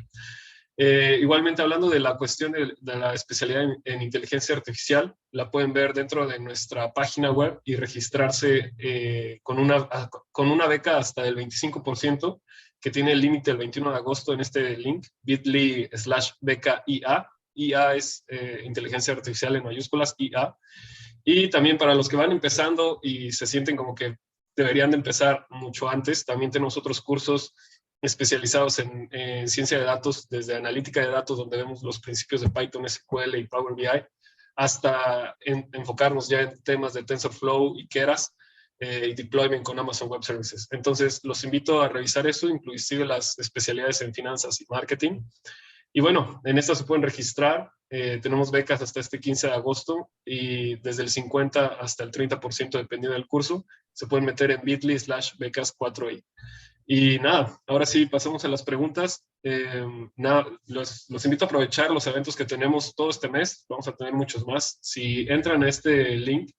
Igualmente, hablando de la cuestión de la especialidad en inteligencia artificial, la pueden ver dentro de nuestra página web y registrarse con una beca hasta del 25%, que tiene el límite el 21 de agosto en este link, bit.ly/beca IA. IA es inteligencia artificial en mayúsculas, IA. Y también para los que van empezando y se sienten como que deberían de empezar mucho antes, también tenemos otros cursos especializados en ciencia de datos, desde analítica de datos, donde vemos los principios de Python, SQL y Power BI, hasta enfocarnos ya en temas de TensorFlow y Keras y deployment con Amazon Web Services. Entonces, los invito a revisar eso, inclusive las especialidades en finanzas y marketing. Y bueno, en esta se pueden registrar. Tenemos becas hasta este 15 de agosto y desde el 50 hasta el 30% dependiendo del curso. Se pueden meter en bit.ly/becas4i. Y nada, ahora sí, pasamos a las preguntas. Los invito a aprovechar los eventos que tenemos todo este mes. Vamos a tener muchos más. Si entran a este link,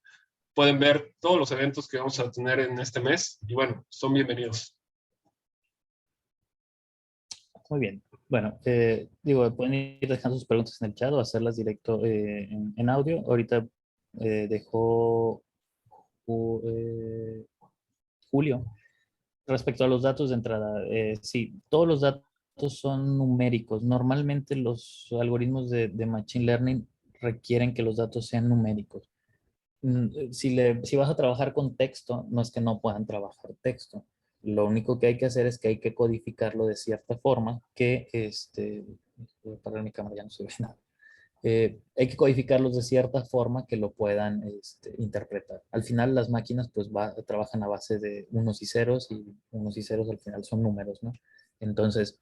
pueden ver todos los eventos que vamos a tener en este mes. Y bueno, son bienvenidos. Muy bien. Bueno, pueden ir dejando sus preguntas en el chat o hacerlas directo en audio. Ahorita dejó Julio. Respecto a los datos de entrada, sí, todos los datos son numéricos. Normalmente los algoritmos de Machine Learning requieren que los datos sean numéricos. Si vas a trabajar con texto, no es que no puedan trabajar texto. Lo único que hay que hacer es que hay que codificarlo de cierta forma que, para mi cámara ya no se ve nada, Hay que codificarlos de cierta forma que lo puedan interpretar. Al final las máquinas pues trabajan a base de unos y ceros al final son números, ¿no? Entonces,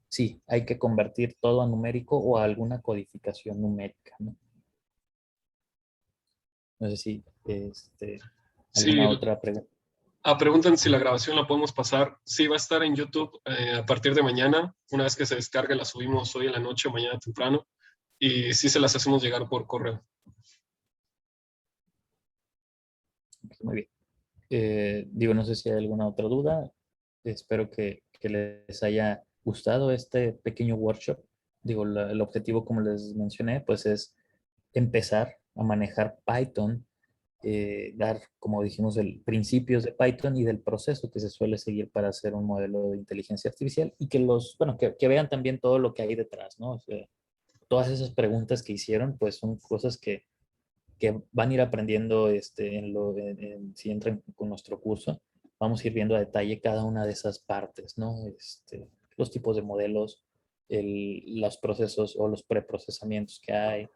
sí, hay que convertir todo a numérico o a alguna codificación numérica, ¿no? No sé si Sí, alguna otra pregunta. preguntan si la grabación la podemos pasar. Sí, va a estar en YouTube a partir de mañana. Una vez que se descargue, la subimos hoy en la noche o mañana temprano. Y sí se las hacemos llegar por correo. Muy bien. Digo, no sé si hay alguna otra duda. Espero que les haya gustado este pequeño workshop. Digo, el objetivo, como les mencioné, pues es empezar a manejar Python, dar, como dijimos, principios de Python y del proceso que se suele seguir para hacer un modelo de inteligencia artificial y que vean también todo lo que hay detrás, ¿no? O sea, todas esas preguntas que hicieron, pues son cosas que van a ir aprendiendo si entran con nuestro curso. Vamos a ir viendo a detalle cada una de esas partes, ¿no? Los tipos de modelos, los procesos o los preprocesamientos que hay,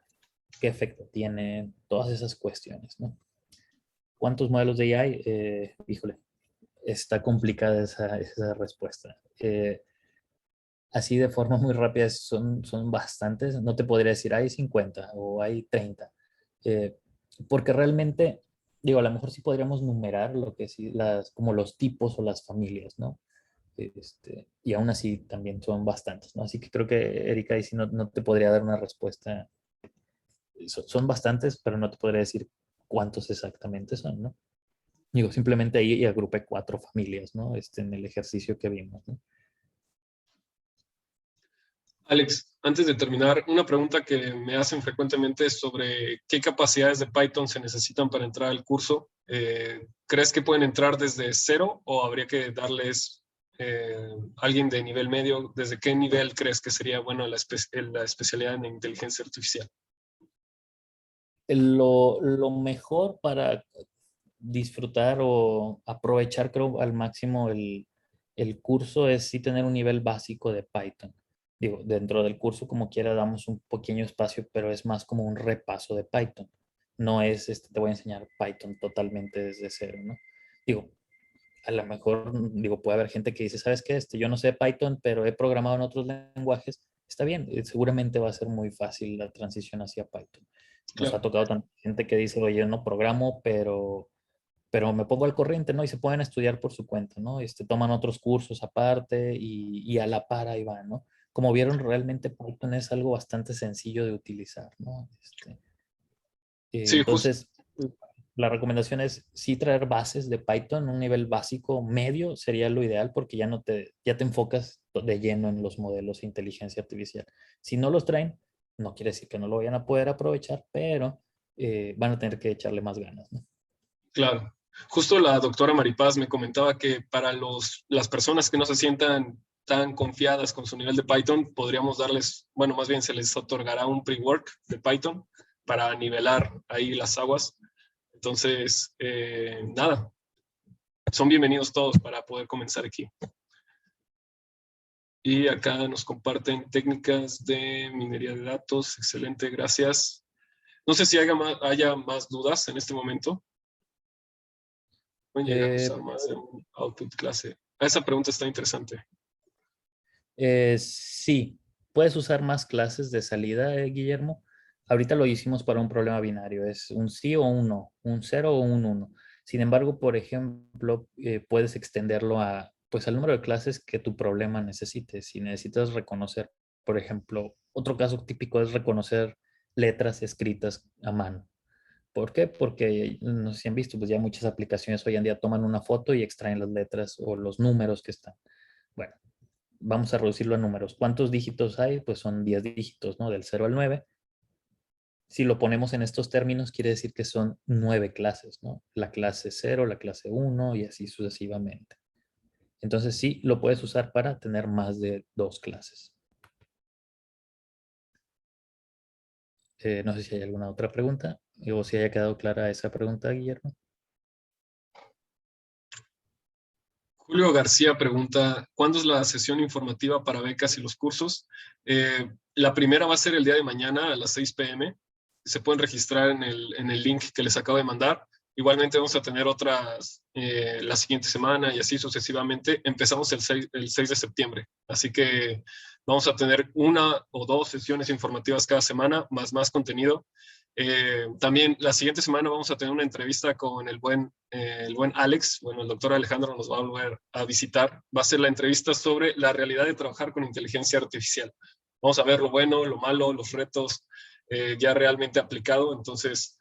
qué efecto tienen, todas esas cuestiones, ¿no? ¿Cuántos modelos de AI? Híjole, está complicada esa respuesta. Así de forma muy rápida son bastantes. No te podría decir hay 50 o hay 30. eh, Porque realmente, digo, a lo mejor sí podríamos numerar lo que sí, como los tipos o las familias, ¿no? Y aún así también son bastantes, ¿no? Así que creo que, Erika, ahí sí no te podría dar una respuesta. Son bastantes, pero no te podría decir cuántos exactamente son, ¿no? Digo, simplemente ahí agrupé 4 familias, ¿no? En el ejercicio que vimos, ¿no? Alex, antes de terminar, una pregunta que me hacen frecuentemente es sobre qué capacidades de Python se necesitan para entrar al curso. ¿Crees que pueden entrar desde cero o habría que darles alguien de nivel medio? ¿Desde qué nivel crees que sería bueno la especialidad en inteligencia artificial? Lo mejor para disfrutar o aprovechar, creo, al máximo el curso es sí tener un nivel básico de Python. Digo, dentro del curso, como quiera, damos un pequeño espacio, pero es más como un repaso de Python. No es, te voy a enseñar Python totalmente desde cero, ¿no? Digo, a lo mejor, digo, puede haber gente que dice, ¿sabes qué? Yo no sé Python, pero he programado en otros lenguajes. Está bien, seguramente va a ser muy fácil la transición hacia Python. Nos ha Claro. tocado tanta gente que dice, oye, no programo, pero me pongo al corriente, ¿no? Y se pueden estudiar por su cuenta, ¿no? Toman otros cursos aparte y a la par ahí van, ¿no? Como vieron, realmente Python es algo bastante sencillo de utilizar, ¿no? Sí, justo. Entonces, la recomendación es sí traer bases de Python, un nivel básico medio sería lo ideal porque ya te enfocas de lleno en los modelos de inteligencia artificial. Si no los traen, no quiere decir que no lo vayan a poder aprovechar, pero van a tener que echarle más ganas, ¿no? Claro. Justo la doctora Maripaz me comentaba que para las personas que no se sientan tan confiadas con su nivel de Python, podríamos darles, bueno, más bien se les otorgará un pre-work de Python para nivelar ahí las aguas. Entonces, nada, son bienvenidos todos para poder comenzar aquí. Y acá nos comparten técnicas de minería de datos. Excelente, gracias. No sé si haya más dudas en este momento. Pueden llegar a usar más de un output clase. Esa pregunta está interesante. Sí, puedes usar más clases de salida, Guillermo. Ahorita lo hicimos para un problema binario, es un sí o un no, un 0 o un 1. Sin embargo, por ejemplo, puedes extenderlo pues, al número de clases que tu problema necesite. Si necesitas reconocer, por ejemplo, otro caso típico es reconocer letras escritas a mano. ¿Por qué? Porque no sé si han visto, pues ya muchas aplicaciones hoy en día toman una foto y extraen las letras o los números que están. Bueno, vamos a reducirlo a números. ¿Cuántos dígitos hay? Pues son 10 dígitos, ¿no? Del 0 al 9. Si lo ponemos en estos términos, quiere decir que son 9 clases, ¿no? La clase 0, la clase 1 y así sucesivamente. Entonces sí, lo puedes usar para tener más de 2 clases. No sé si hay alguna otra pregunta o si haya quedado clara esa pregunta, Guillermo. Julio García pregunta, ¿cuándo es la sesión informativa para becas y los cursos? La primera va a ser el día de mañana a las 6 p.m. Se pueden registrar en el link que les acabo de mandar. Igualmente vamos a tener otras la siguiente semana y así sucesivamente. Empezamos el 6 de septiembre. Así que vamos a tener 1 o 2 sesiones informativas cada semana, más contenido. También la siguiente semana vamos a tener una entrevista con el buen Alex. Bueno, el doctor Alejandro nos va a volver a visitar. Va a ser la entrevista sobre la realidad de trabajar con inteligencia artificial. Vamos a ver lo bueno, lo malo, los retos ya realmente aplicado. Entonces,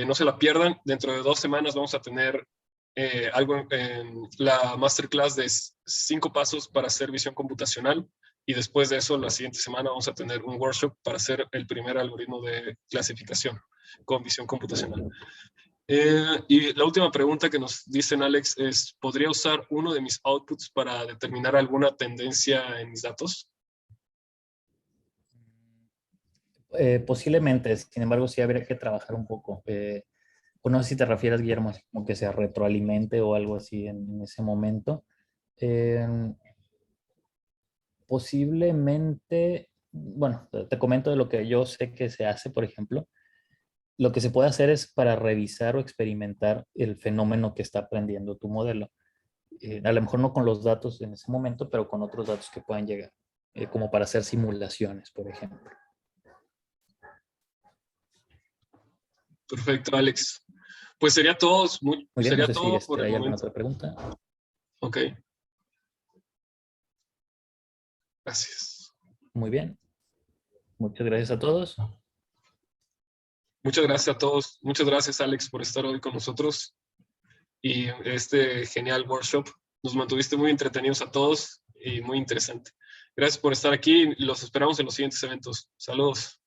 no se la pierdan. Dentro de 2 semanas vamos a tener algo en la masterclass de 5 pasos para hacer visión computacional. Y después de eso, la siguiente semana vamos a tener un workshop para hacer el primer algoritmo de clasificación con visión computacional. Y la última pregunta que nos dicen, Alex, es, ¿podría usar uno de mis outputs para determinar alguna tendencia en mis datos? Posiblemente, sin embargo, sí habría que trabajar un poco. O no sé si te refieres, Guillermo, así como que se retroalimente o algo así en ese momento. Posiblemente, bueno, te comento de lo que yo sé que se hace, por ejemplo. Lo que se puede hacer es para revisar o experimentar el fenómeno que está aprendiendo tu modelo. A lo mejor no con los datos en ese momento, pero con otros datos que puedan llegar, como para hacer simulaciones, por ejemplo. Perfecto, Alex. Pues sería todo, Muy bien, sería no sé todo si por el hay alguna momento. otra pregunta. Ok. Gracias. Muy bien. Muchas gracias a todos. Muchas gracias a todos. Muchas gracias, Alex, por estar hoy con nosotros y este genial workshop. Nos mantuviste muy entretenidos a todos y muy interesante. Gracias por estar aquí y los esperamos en los siguientes eventos. Saludos.